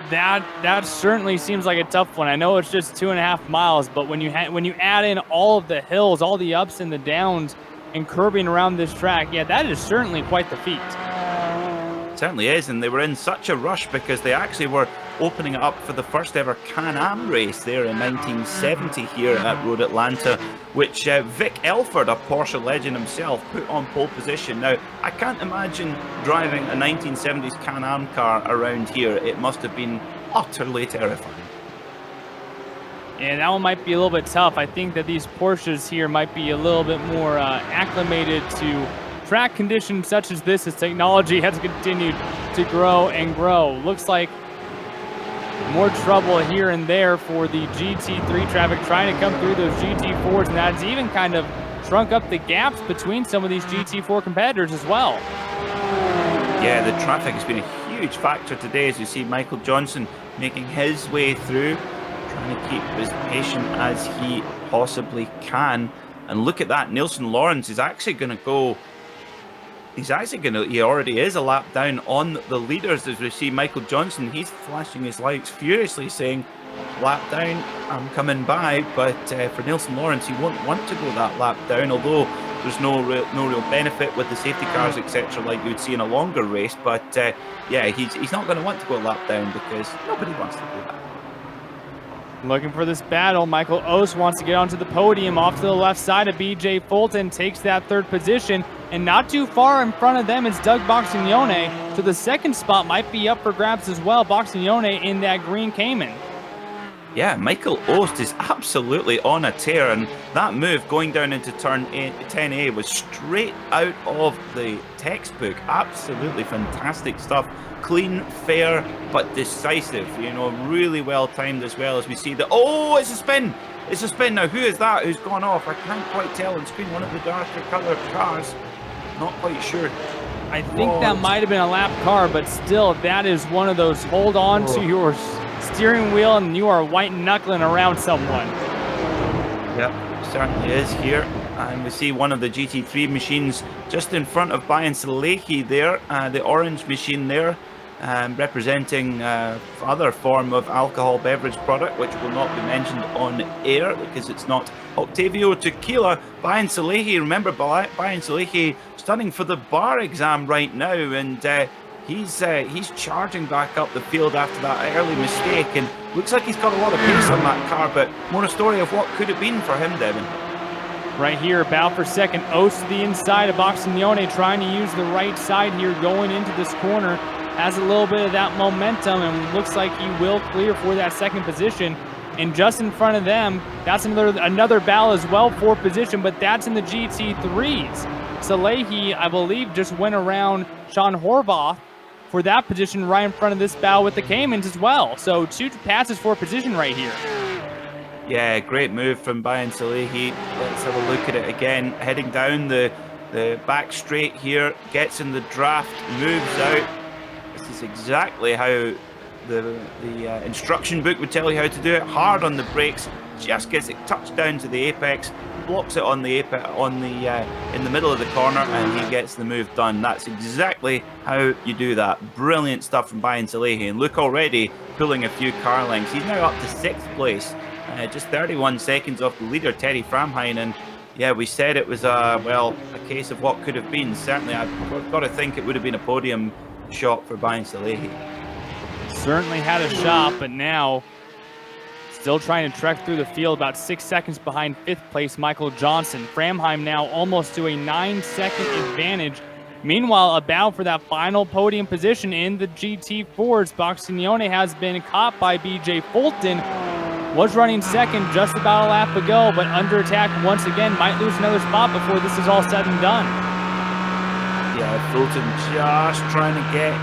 That certainly seems like a tough one. I know it's just 2.5 miles, but when you add in all of the hills, all the ups and the downs, and curbing around this track, yeah, that is certainly quite the feat. It certainly is, and they were in such a rush because they actually were opening it up for the first ever Can-Am race there in 1970 here at Road Atlanta, which Vic Elford, a Porsche legend himself, put on pole position. Now, I can't imagine driving a 1970s Can-Am car around here. It must have been utterly terrifying. And that one might be a little bit tough. I think that these Porsches here might be a little bit more acclimated to track conditions such as this, as technology has continued to grow and grow. Looks like more trouble here and there for the GT3 traffic trying to come through those GT4s, and that's even kind of shrunk up the gaps between some of these GT4 competitors as well. Yeah, the traffic has been a huge factor today, as you see Michael Johnson making his way through, trying to keep as patient as he possibly can. And look at that, Nielsen Lawrence is actually going to go. He already is a lap down on the leaders as we see Michael Johnson. He's flashing his lights furiously saying, lap down, I'm coming by. But for Nielsen Lawrence, he won't want to go that lap down, although there's no real benefit with the safety cars, etc., like you would see in a longer race. But yeah, he's not going to want to go a lap down because nobody wants to do that. Looking for this battle, Michael Ost wants to get onto the podium off to the left side of BJ Fulton, takes that third position, and not too far in front of them is Doug Boxignone, so the second spot might be up for grabs as well. Boxignone in that green Cayman. Yeah, Michael Ost is absolutely on a tear, and that move going down into turn 10A was straight out of the textbook. Absolutely fantastic stuff. Clean, fair, but decisive. You know, really well timed as well as we see the. Oh, it's a spin! It's a spin now. Who is that? Who's gone off? I can't quite tell on screen. One of the darker coloured cars. Not quite sure. I think that might have been a lap car, but still, that is one of those hold on to your steering wheel and you are white knuckling around someone. Yep, certainly is here. And we see one of the GT3 machines just in front of Bayan Salehi there, the orange machine there, representing other form of alcohol beverage product, which will not be mentioned on air because it's not Octavio Tequila. Bayan Salehi, remember Bayan Salehi studying for the bar exam right now, and he's charging back up the field after that early mistake, and looks like he's got a lot of pace on that car, but more a story of what could have been for him, Devin. Right here, about for second, Ost to the inside of Boxignone, trying to use the right side here, going into this corner. Has a little bit of that momentum and looks like he will clear for that second position. And just in front of them, that's another battle as well for position, but that's in the GT3s. Salehi, I believe, just went around Sean Horvath for that position right in front of this battle with the Caymans as well. So 2 passes for position right here. Yeah, great move from Bayan Salehi. Let's have a look at it again. Heading down the back straight here, gets in the draft, moves out. This is exactly how the instruction book would tell you how to do it. Hard on the brakes, just gets it touched down to the apex, blocks it on the apex, in the middle of the corner, and he gets the move done. That's exactly how you do that. Brilliant stuff from Bayan Salehi, and look, already pulling a few car lengths. He's now up to 6th place. Just 31 seconds off the leader, Terry Framheim, and yeah, we said it was a case of what could have been. Certainly, I've got to think it would have been a podium shot for Bayan Salehi. Certainly had a shot, but now still trying to trek through the field, about 6 seconds behind 5th place Michael Johnson. Framheim now almost to a 9-second advantage. Meanwhile, a battle for that final podium position in the GT4s. Boxignone has been caught by BJ Fulton. Was running second just about a lap ago, but under attack once again. Might lose another spot before this is all said and done. Yeah, Fulton just trying to get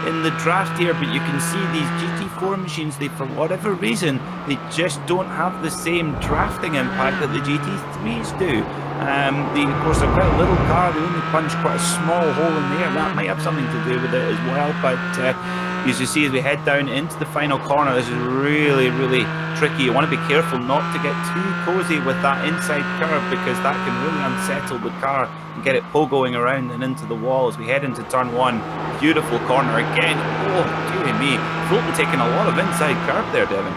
in the draft here, but you can see these GT4 machines, they, for whatever reason, they just don't have the same drafting impact that the GT3s do. Of course, they're quite a little car, they only punch quite a small hole in there. That might have something to do with it as well, but as you see, as we head down into the final corner, this is really, really tricky. You want to be careful not to get too cozy with that inside curve, because that can really unsettle the car and get it pogoing around and into the wall as we head into turn 1. Beautiful corner again. Oh, dear me. Fulton taking a lot of inside curve there, Devin.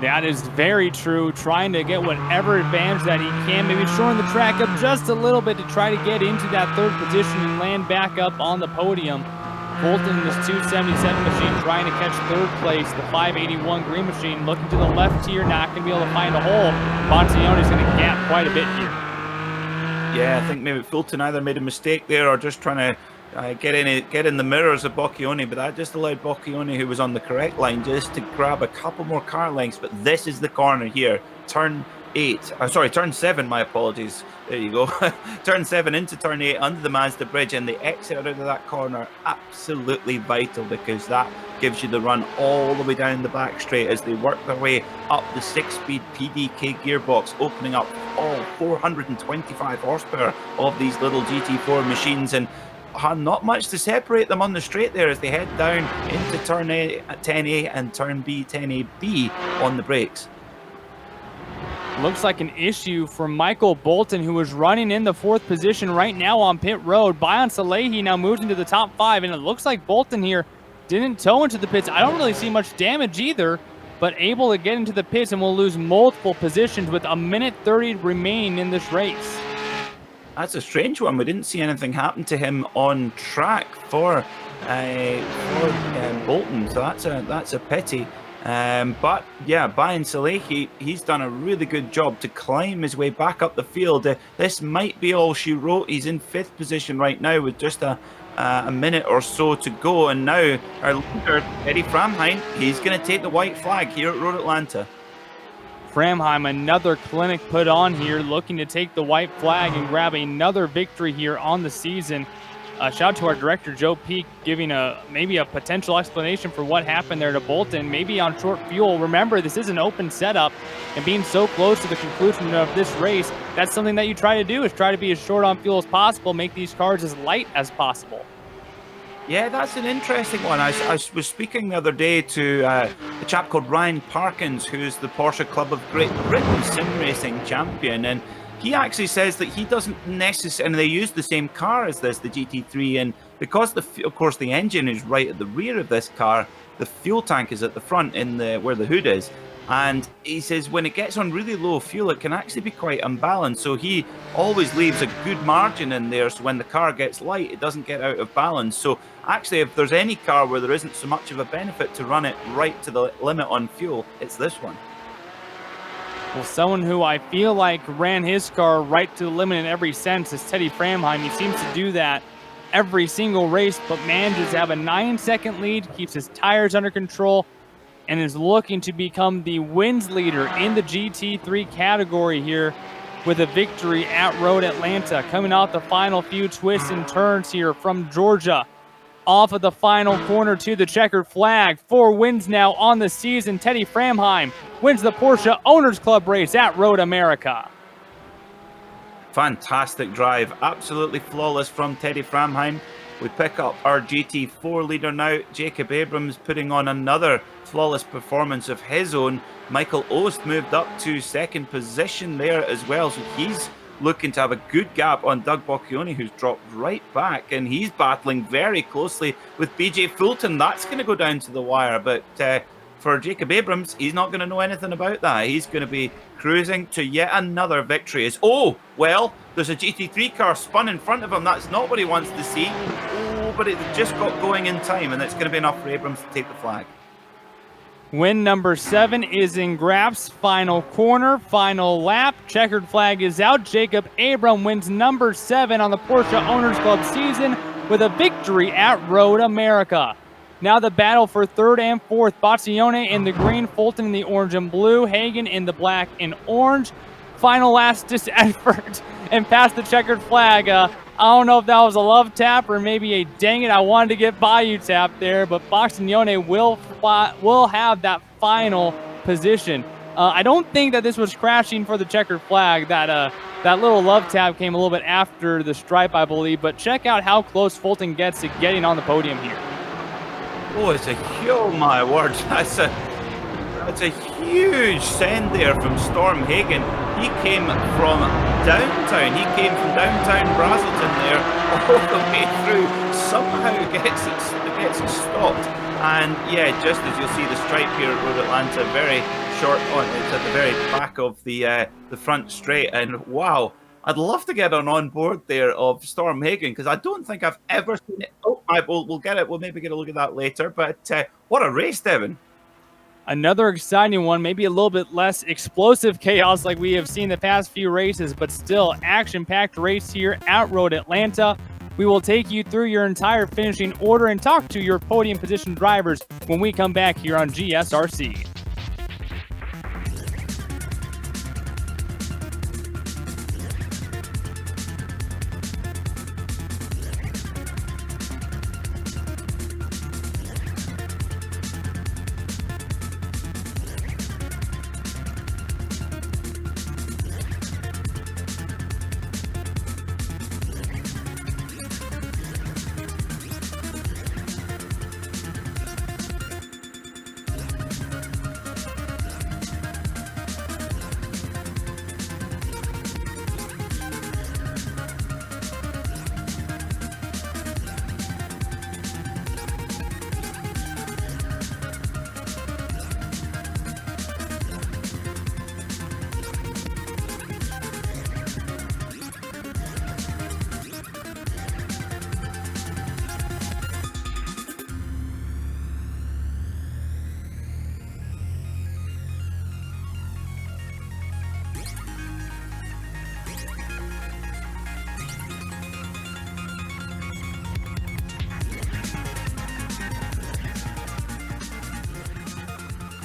That is very true. Trying to get whatever advantage that he can, maybe shoring the track up just a little bit to try to get into that third position and land back up on the podium. Fulton, this 277 machine, trying to catch 3rd place. The 581 green machine looking to the left here, not going to be able to find a hole. Boxignone's going to gap quite a bit here. Yeah, I think maybe Fulton either made a mistake there or just trying to get in the mirrors of Boccioni, but that just allowed Boccioni, who was on the correct line, just to grab a couple more car lengths. But this is the corner here, turn 7, my apologies. There you go. Turn 7 into turn 8 under the Mazda bridge, and the exit out of that corner, absolutely vital, because that gives you the run all the way down the back straight as they work their way up the 6-speed PDK gearbox, opening up all 425 horsepower of these little GT4 machines. And not much to separate them on the straight there as they head down into turn A at 10A and turn B 10AB on the brakes. Looks like an issue for Michael Bolton, who was running in the 4th position right now on pit road. Bayan Salehi now moves into the top 5, and it looks like Bolton here didn't tow into the pits. I don't really see much damage either, but able to get into the pits, and will lose multiple positions with a minute 30 remaining in this race. That's a strange one. We didn't see anything happen to him on track for Bolton, so that's a pity. But yeah, Bayan Salehi, he's done a really good job to climb his way back up the field. This might be all she wrote. He's in 5th position right now with just a minute or so to go, and now our leader, Eddie Framheim, he's going to take the white flag here at Road Atlanta. Framheim, another clinic put on here, looking to take the white flag and grab another victory here on the season. Shout out to our director, Joe Peak, giving maybe a potential explanation for what happened there to Bolton, maybe on short fuel. Remember, this is an open setup, and being so close to the conclusion of this race, that's something that you try to do, is try to be as short on fuel as possible, make these cars as light as possible. Yeah, that's an interesting one. I was speaking the other day to a chap called Ryan Parkins, who's the Porsche Club of Great Britain sim racing champion, and he actually says that he doesn't necessarily, and they use the same car as this, the GT3, and because of course the engine is right at the rear of this car, the fuel tank is at the front in where the hood is. And he says when it gets on really low fuel, it can actually be quite unbalanced. So he always leaves a good margin in there, so when the car gets light, it doesn't get out of balance. So actually, if there's any car where there isn't so much of a benefit to run it right to the limit on fuel, it's this one. Well, someone who I feel like ran his car right to the limit in every sense is Teddy Framheim. He seems to do that every single race, but manages to have a 9-second lead, keeps his tires under control, and is looking to become the wins leader in the GT3 category here with a victory at Road Atlanta. Coming off the final few twists and turns here from Georgia. Off of the final corner to the checkered flag. 4 wins now on the season. Teddy Framheim wins the Porsche Owners Club race at Road America. Fantastic drive. Absolutely flawless from Teddy Framheim. We pick up our GT4 leader now, Jacob Abrams, putting on another flawless performance of his own. Michael Ost moved up to 2nd position there as well, so he's looking to have a good gap on Doug Bocchioni, who's dropped right back, and he's battling very closely with BJ Fulton. That's going to go down to the wire, but for Jacob Abrams, he's not going to know anything about that. He's going to be cruising to yet another victory. There's a GT3 car spun in front of him. That's not what he wants to see. But it just got going in time, and it's going to be enough for Abrams to take the flag. Win number 7 is in grabs. Final corner, final lap. Checkered flag is out. Jacob Abrams wins number 7 on the Porsche Owners Club season with a victory at Road America. Now the battle for 3rd and 4th. Boccione in the green, Fulton in the orange and blue, Hagan in the black and orange. Final last-ditch effort and past the checkered flag. I don't know if that was a love tap or maybe a dang it, I wanted to get by you tap there, but Boccione will have that final position. I don't think that this was crashing for the checkered flag. That little love tap came a little bit after the stripe, I believe, but check out how close Fulton gets to getting on the podium here. Oh, oh my word, that's a huge send there from Storm Hagan. He came from downtown. He came from downtown Brazelton there all the way through. Somehow gets it stopped. And yeah, just as you'll see the stripe here at Road Atlanta, very short on. It's at the very back of the front straight. And wow, I'd love to get on board there of Storm Hagan because I don't think I've ever seen it. Oh, we'll get it. We'll maybe get a look at that later. But what a race, Devin. Another exciting one, maybe a little bit less explosive chaos like we have seen the past few races, but still action-packed race here at Road Atlanta. We will take you through your entire finishing order and talk to your podium position drivers when we come back here on GSRC.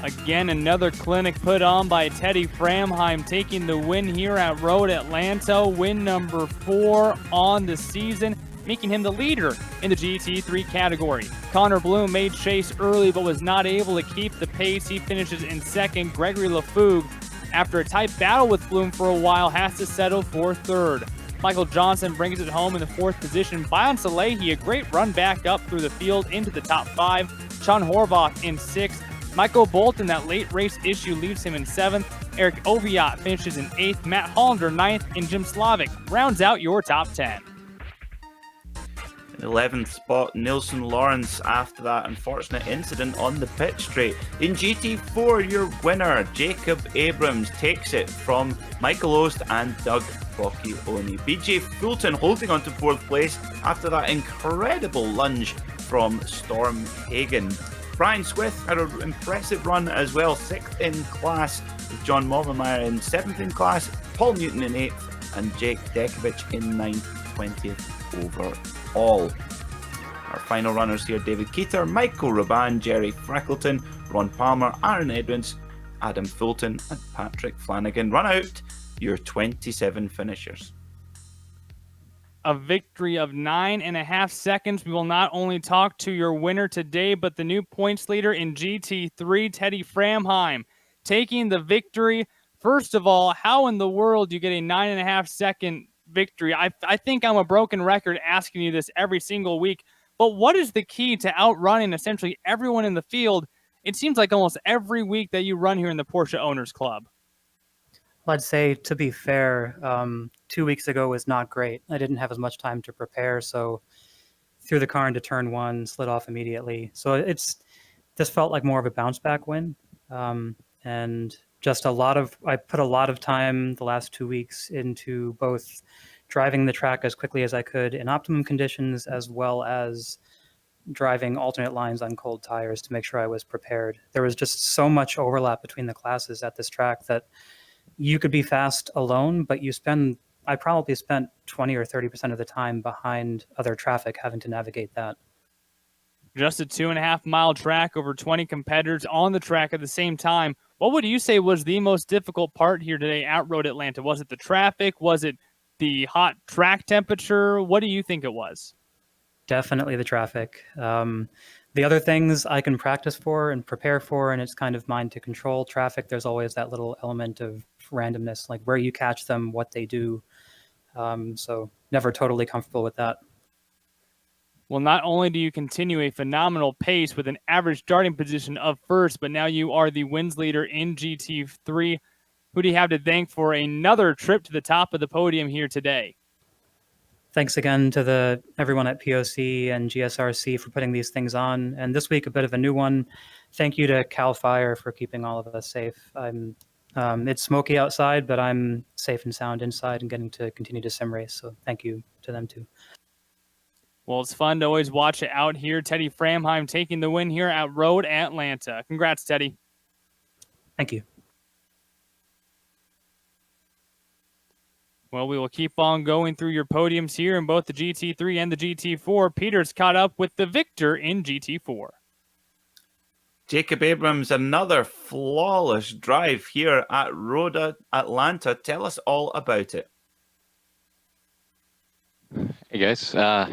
Again, another clinic put on by Teddy Framheim, taking the win here at Road Atlanta, win number 4 on the season, making him the leader in the GT3 category. Connor Bloom made chase early but was not able to keep the pace. He finishes in second. Gregory Lafougue, after a tight battle with Bloom for a while, has to settle for third. Michael Johnson brings it home in the 4th position. Bayan Salehi, a great run back up through the field into the top 5. Sean Horvath in 6th. Michael Bolton, that late race issue, leaves him in 7th. Eric Oviat finishes in 8th. Matt Hollander 9th, and Jim Slavic rounds out your top 10. 11th spot, Nilson Lawrence, after that unfortunate incident on the pit straight. In GT4, your winner, Jacob Abrams, takes it from Michael Ost and Doug Bocchioni. BJ Fulton holding on to 4th place after that incredible lunge from Storm Hagen. Brian Swith had an impressive run as well, 6th in class, with John Mollenmeyer in 7th in class, Paul Newton in 8th, and Jake Dekovic in 9th, 20th overall. Our final runners here, David Keeter, Michael Raban, Jerry Freckleton, Ron Palmer, Aaron Edwards, Adam Fulton, and Patrick Flanagan. Run out your 27 finishers. A victory of 9.5 seconds. We will not only talk to your winner today, but the new points leader in GT3, Teddy Framheim, taking the victory. First of all, how in the world do you get a 9.5 second victory? I think I'm a broken record asking you this every single week, but what is the key to outrunning essentially everyone in the field? It seems like almost every week that you run here in the Porsche Owners Club. Well, I'd say, to be fair, 2 weeks ago was not great. I didn't have as much time to prepare, so threw the car into turn 1, slid off immediately. So this felt like more of a bounce back win, and just I put a lot of time the last 2 weeks into both driving the track as quickly as I could in optimum conditions, as well as driving alternate lines on cold tires to make sure I was prepared. There was just so much overlap between the classes at this track that you could be fast alone, but I probably spent 20 or 30% of the time behind other traffic having to navigate that. Just a 2.5 mile track, over 20 competitors on the track at the same time. What would you say was the most difficult part here today at Road Atlanta? Was it the traffic? Was it the hot track temperature? What do you think it was? Definitely the traffic. The other things I can practice for and prepare for, and it's kind of mine to control. Traffic, there's always that little element of randomness, like where you catch them, what they do. So never totally comfortable with that. Well, not only do you continue a phenomenal pace with an average starting position of 1st, but now you are the wins leader in GT3. Who do you have to thank for another trip to the top of the podium here today? Thanks again to everyone at POC and GSRC for putting these things on. And this week, a bit of a new one. Thank you to CAL FIRE for keeping all of us safe. It's smoky outside, but I'm safe and sound inside and getting to continue to sim race. So thank you to them too. Well, it's fun to always watch it out here. Teddy Framheim taking the win here at Road Atlanta. Congrats, Teddy. Thank you. Well, we will keep on going through your podiums here in both the GT3 and the GT4. Peter's caught up with the victor in GT4. Jacob Abrams, another flawless drive here at Road Atlanta. Tell us all about it. Hey guys, well,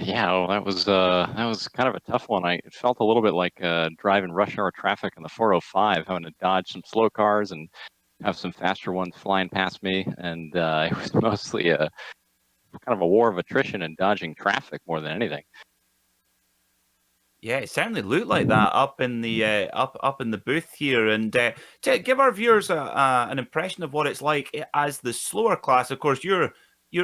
that was kind of a tough one. It felt a little bit like driving rush hour traffic in the 405, having to dodge some slow cars and have some faster ones flying past me, and it was mostly a kind of a war of attrition and dodging traffic more than anything. Yeah, it certainly looked like that up in the up in the booth here, and to give our viewers an impression of what it's like as the slower class. Of course, you're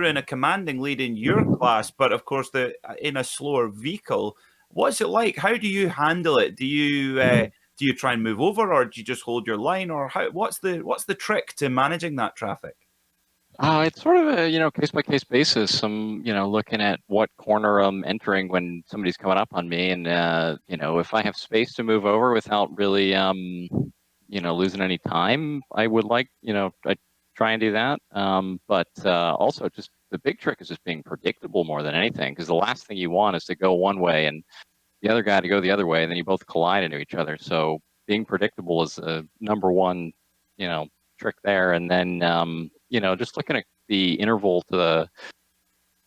in a commanding lead in your class, but of course in a slower vehicle. What's it like? How do you handle it? Do you try and move over, or do you just hold your line, or what's the trick to managing that traffic? It's sort of a case by case basis. I'm looking at what corner I'm entering when somebody's coming up on me, and if I have space to move over without really losing any time, I would like I try and do that. But also just the big trick is just being predictable more than anything, because the last thing you want is to go one way and the other guy to go the other way, and then you both collide into each other. So being predictable is a number one, trick there. And then, just looking at the interval to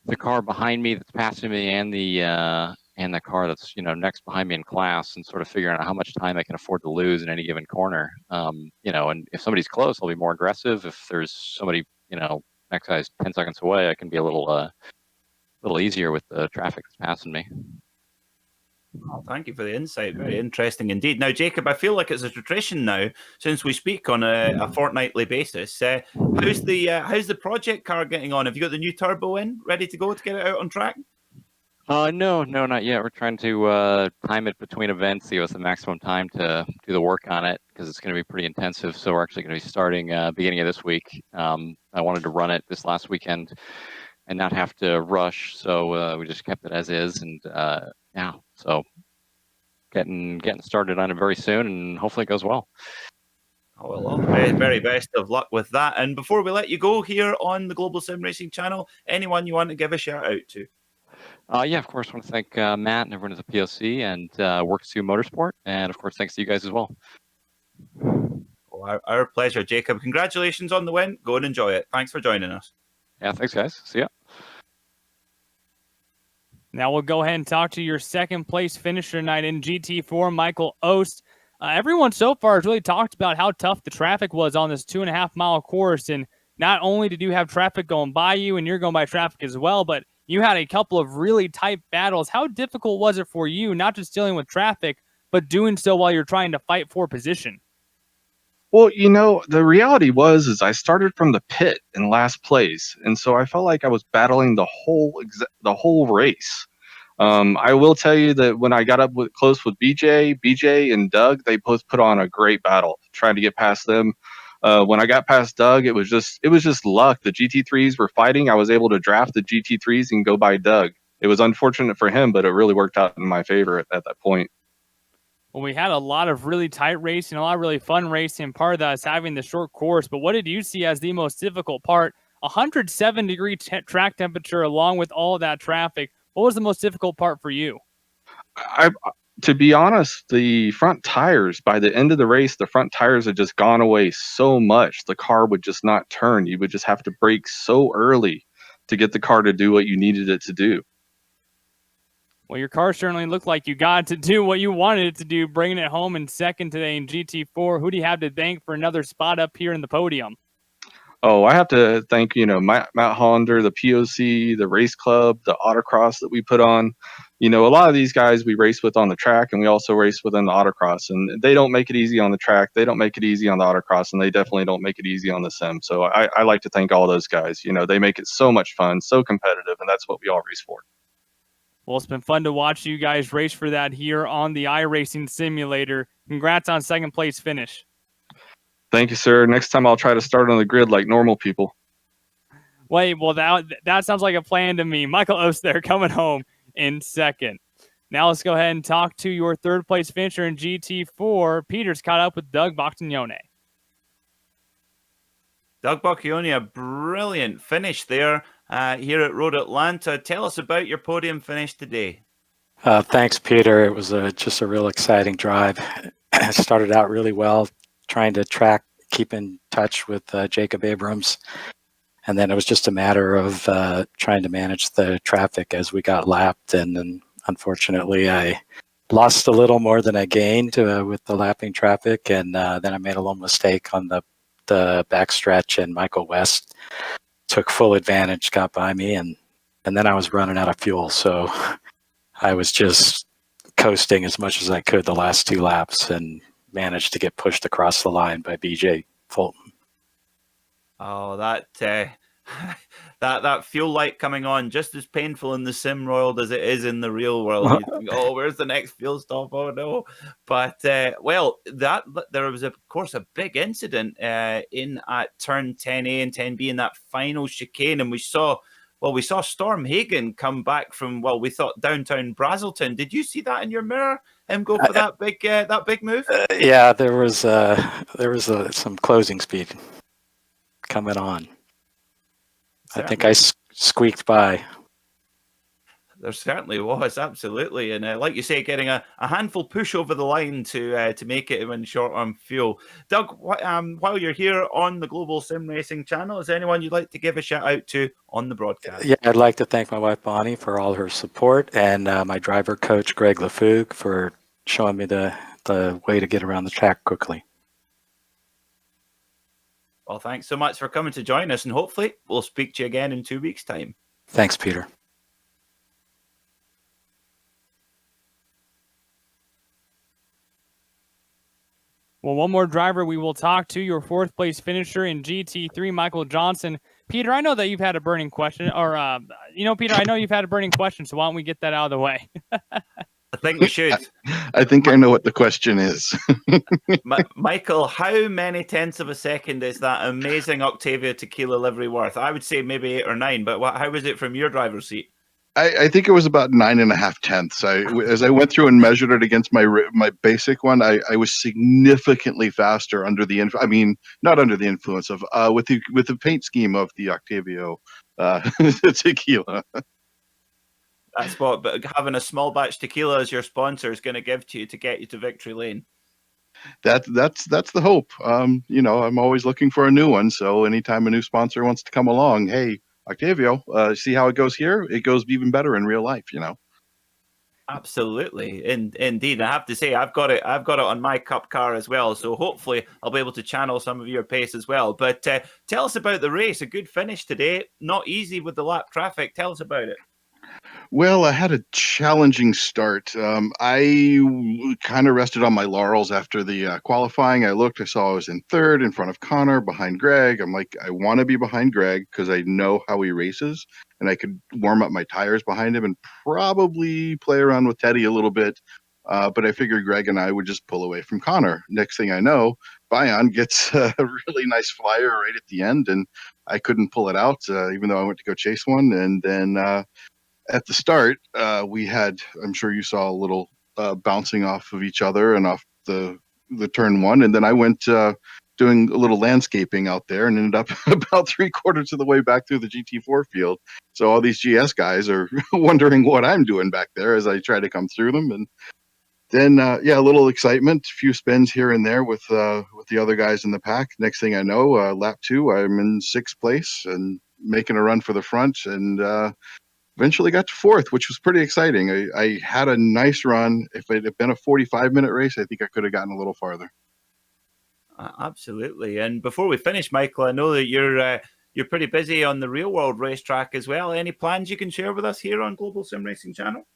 the car behind me that's passing me and the car that's next behind me in class, and sort of figuring out how much time I can afford to lose in any given corner. And if somebody's close, I'll be more aggressive. If there's somebody next guy's 10 seconds away, I can be a little easier with the traffic that's passing me. Oh, thank you for the insight. Very interesting indeed. Now, Jacob, I feel like it's a tradition now since we speak on a fortnightly basis. How's the project car getting on? Have you got the new turbo in, ready to go to get it out on track? No, not yet. We're trying to time it between events, see what's the maximum time to do the work on it, because it's going to be pretty intensive. So we're actually going to be starting beginning of this week. I wanted to run it this last weekend and not have to rush, so we just kept it as is, and so getting started on it very soon, and hopefully it goes well. Oh, well, all the very, very best of luck with that. And before we let you go here on the Global Sim Racing Channel, anyone you want to give a shout out to? Of course, I want to thank Matt and everyone at the POC and Works 2 Motorsport, and of course, thanks to you guys as well. Well, our pleasure, Jacob. Congratulations on the win. Go and enjoy it. Thanks for joining us. Yeah, thanks, guys. See ya. Now we'll go ahead and talk to your second place finisher tonight in GT4, Michael Ost. Everyone so far has really talked about how tough the traffic was on this 2.5 mile course. And not only did you have traffic going by you and you're going by traffic as well, but you had a couple of really tight battles. How difficult was it for you, not just dealing with traffic, but doing so while you're trying to fight for position? Well, the reality is I started from the pit in last place, and so I felt like I was battling the whole race. I will tell you that when I got up close with BJ and Doug, they both put on a great battle trying to get past them. When I got past Doug, it was just luck. The GT3s were fighting. I was able to draft the GT3s and go by Doug. It was unfortunate for him, but it really worked out in my favor at that point. Well, we had a lot of really tight racing, a lot of really fun racing. Part of that is having the short course. But what did you see as the most difficult part? 107-degree track temperature along with all of that traffic. What was the most difficult part for you? To be honest, the front tires, by the end of the race, the front tires had just gone away so much. The car would just not turn. You would just have to brake so early to get the car to do what you needed it to do. Well, your car certainly looked like you got to do what you wanted it to do, bringing it home in second today in GT4. Who do you have to thank for another spot up here in the podium? Oh, I have to thank, Matt Hollander, the POC, the race club, the autocross that we put on. A lot of these guys we race with on the track, and we also race within the autocross. And they don't make it easy on the track. They don't make it easy on the autocross, and they definitely don't make it easy on the sim. So I like to thank all those guys. They make it so much fun, so competitive, and that's what we all race for. Well, it's been fun to watch you guys race for that here on the iRacing simulator. Congrats on second place finish. Thank you, sir. Next time I'll try to start on the grid like normal people. Wait, well, that sounds like a plan to me. Michael Ost there coming home in second. Now let's go ahead and talk to your third place finisher in GT4. Peter's caught up with Doug Boccione. Doug Boccione, a brilliant finish there here at Road Atlanta. Tell us about your podium finish today. Thanks, Peter. It was just a real exciting drive. It started out really well, trying to keep in touch with Jacob Abrams. And then it was just a matter of trying to manage the traffic as we got lapped. And then unfortunately, I lost a little more than I gained with the lapping traffic. And then I made a little mistake on the backstretch, and Michael West took full advantage, got by me, and then I was running out of fuel. So I was just coasting as much as I could the last 2 laps and managed to get pushed across the line by BJ Fulton. Oh, that fuel light coming on, just as painful in the sim world as it is in the real world. You think, oh, where's the next fuel stop? Oh no! But there was of course a big incident in at turn 10A and 10B in that final chicane, and we saw Storm Hagen come back from we thought downtown Brazelton. Did you see that in your mirror? Him go for that big move? Yeah, there was some closing speed coming on. I think I squeaked by. There certainly was, absolutely. And like you say, getting a handful push over the line to make it in short-arm fuel. Doug, while you're here on the Global Sim Racing Channel, is there anyone you'd like to give a shout-out to on the broadcast? Yeah, I'd like to thank my wife, Bonnie, for all her support, and my driver coach, Greg LaFougue, for showing me the way to get around the track quickly. Well, thanks so much for coming to join us, and hopefully we'll speak to you again in 2 weeks' time. Thanks, Peter. Well, one more driver we will talk to, your fourth place finisher in GT3, Michael Johnson. Peter, I know that you've had a burning question, or, Peter, I know you've had a burning question, so why don't we get that out of the way? I think we should. I think I know what the question is. Michael, how many tenths of a second is that amazing Octavia Tequila livery worth? I would say maybe 8 or 9, but how was it from your driver's seat? I think it was about 9.5 tenths. As I went through and measured it against my basic one, I was significantly faster under the not under the influence of with the paint scheme of the Octavio tequila. That's what, but having a small batch tequila as your sponsor is going to give to you to get you to victory lane. That's the hope. I'm always looking for a new one. So anytime a new sponsor wants to come along, hey, Octavio, see how it goes here? It goes even better in real life, Absolutely, indeed. I have to say, I've got it on my Cup car as well. So hopefully, I'll be able to channel some of your pace as well. But tell us about the race. A good finish today. Not easy with the lap traffic. Tell us about it. Well, I had a challenging start. I kind of rested on my laurels after the qualifying. I saw I was in third in front of Connor, behind Greg. I'm like, I want to be behind Greg because I know how he races and I could warm up my tires behind him and probably play around with Teddy a little bit. But I figured Greg and I would just pull away from Connor. Next thing I know, Bayan gets a really nice flyer right at the end, and I couldn't pull it out, even though I went to go chase one. And then at the start, we had, I'm sure you saw a little bouncing off of each other and off the turn one. And then I went doing a little landscaping out there and ended up about 3/4 of the way back through the GT4 field. So all these GS guys are wondering what I'm doing back there as I try to come through them. And then, a little excitement, a few spins here and there with the other guys in the pack. Next thing I know, lap 2, I'm in 6th place and making a run for the front, and eventually got to 4th, which was pretty exciting. I had a nice run. If it had been a 45-minute race, I think I could have gotten a little farther. Absolutely. And before we finish, Michael, I know that you're pretty busy on the real world racetrack as well. Any plans you can share with us here on Global Sim Racing Channel?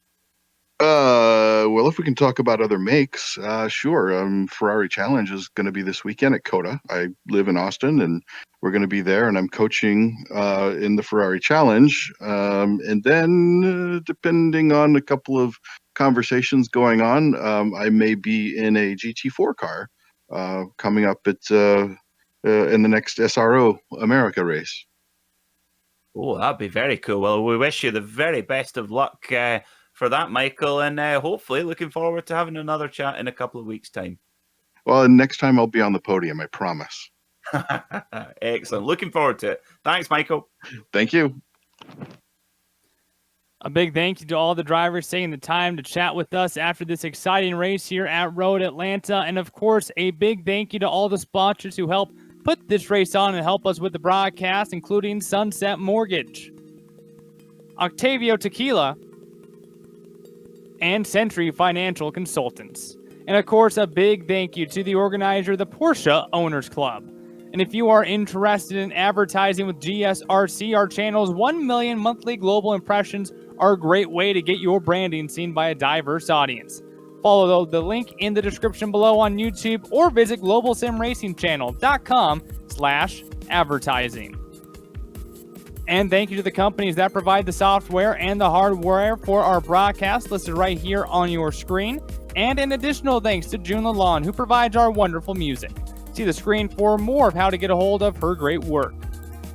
Well, if we can talk about other makes, sure. Ferrari Challenge is going to be this weekend at COTA. I live in Austin, and we're going to be there, and I'm coaching in the Ferrari Challenge. And then, depending on a couple of conversations going on, I may be in a GT4 car coming up at in the next SRO America race. Oh, that'd be very cool. Well, we wish you the very best of luck for that, Michael, and hopefully looking forward to having another chat in a couple of weeks' time. Well, next time I'll be on the podium, I promise. Excellent. Looking forward to it. Thanks, Michael. Thank you. A big thank you to all the drivers taking the time to chat with us after this exciting race here at Road Atlanta. And of course, a big thank you to all the sponsors who helped put this race on and help us with the broadcast, including Sunset Mortgage, Octavio Tequila, and Century Financial Consultants. And of course, a big thank you to the organizer, the Porsche Owners Club. And if you are interested in advertising with GSRC, our channel's 1 million monthly global impressions are a great way to get your branding seen by a diverse audience. Follow the link in the description below on YouTube or visit globalsimracingchannel.com/advertising. And thank you to the companies that provide the software and the hardware for our broadcast listed right here on your screen. And an additional thanks to June Lalonde, who provides our wonderful music. See the screen for more of how to get a hold of her great work.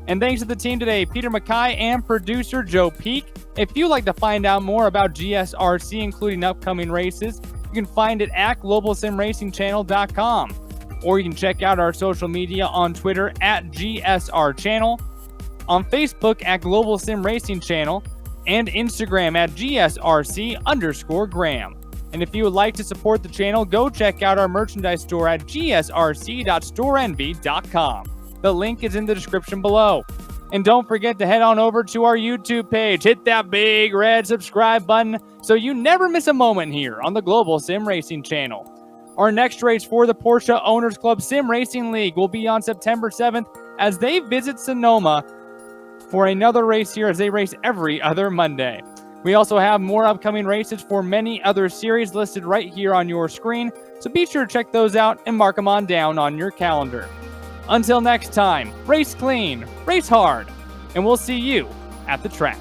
And thanks to the team today, Peter Mackay and producer Joe Peak. If you'd like to find out more about GSRC, including upcoming races, you can find it at globalsimracingchannel.com. Or you can check out our social media on Twitter at GSR Channel, on Facebook at Global Sim Racing Channel, and Instagram at GSRC_Graham. And if you would like to support the channel, go check out our merchandise store at gsrc.storeenvy.com. The link is in the description below. And don't forget to head on over to our YouTube page. Hit that big red subscribe button so you never miss a moment here on the Global Sim Racing Channel. Our next race for the Porsche Owners Club Sim Racing League will be on September 7th as they visit Sonoma for another race here, as they race every other Monday. We also have more upcoming races for many other series listed right here on your screen, so be sure to check those out and mark them on down on your calendar. Until next time, race clean, race hard, and we'll see you at the track.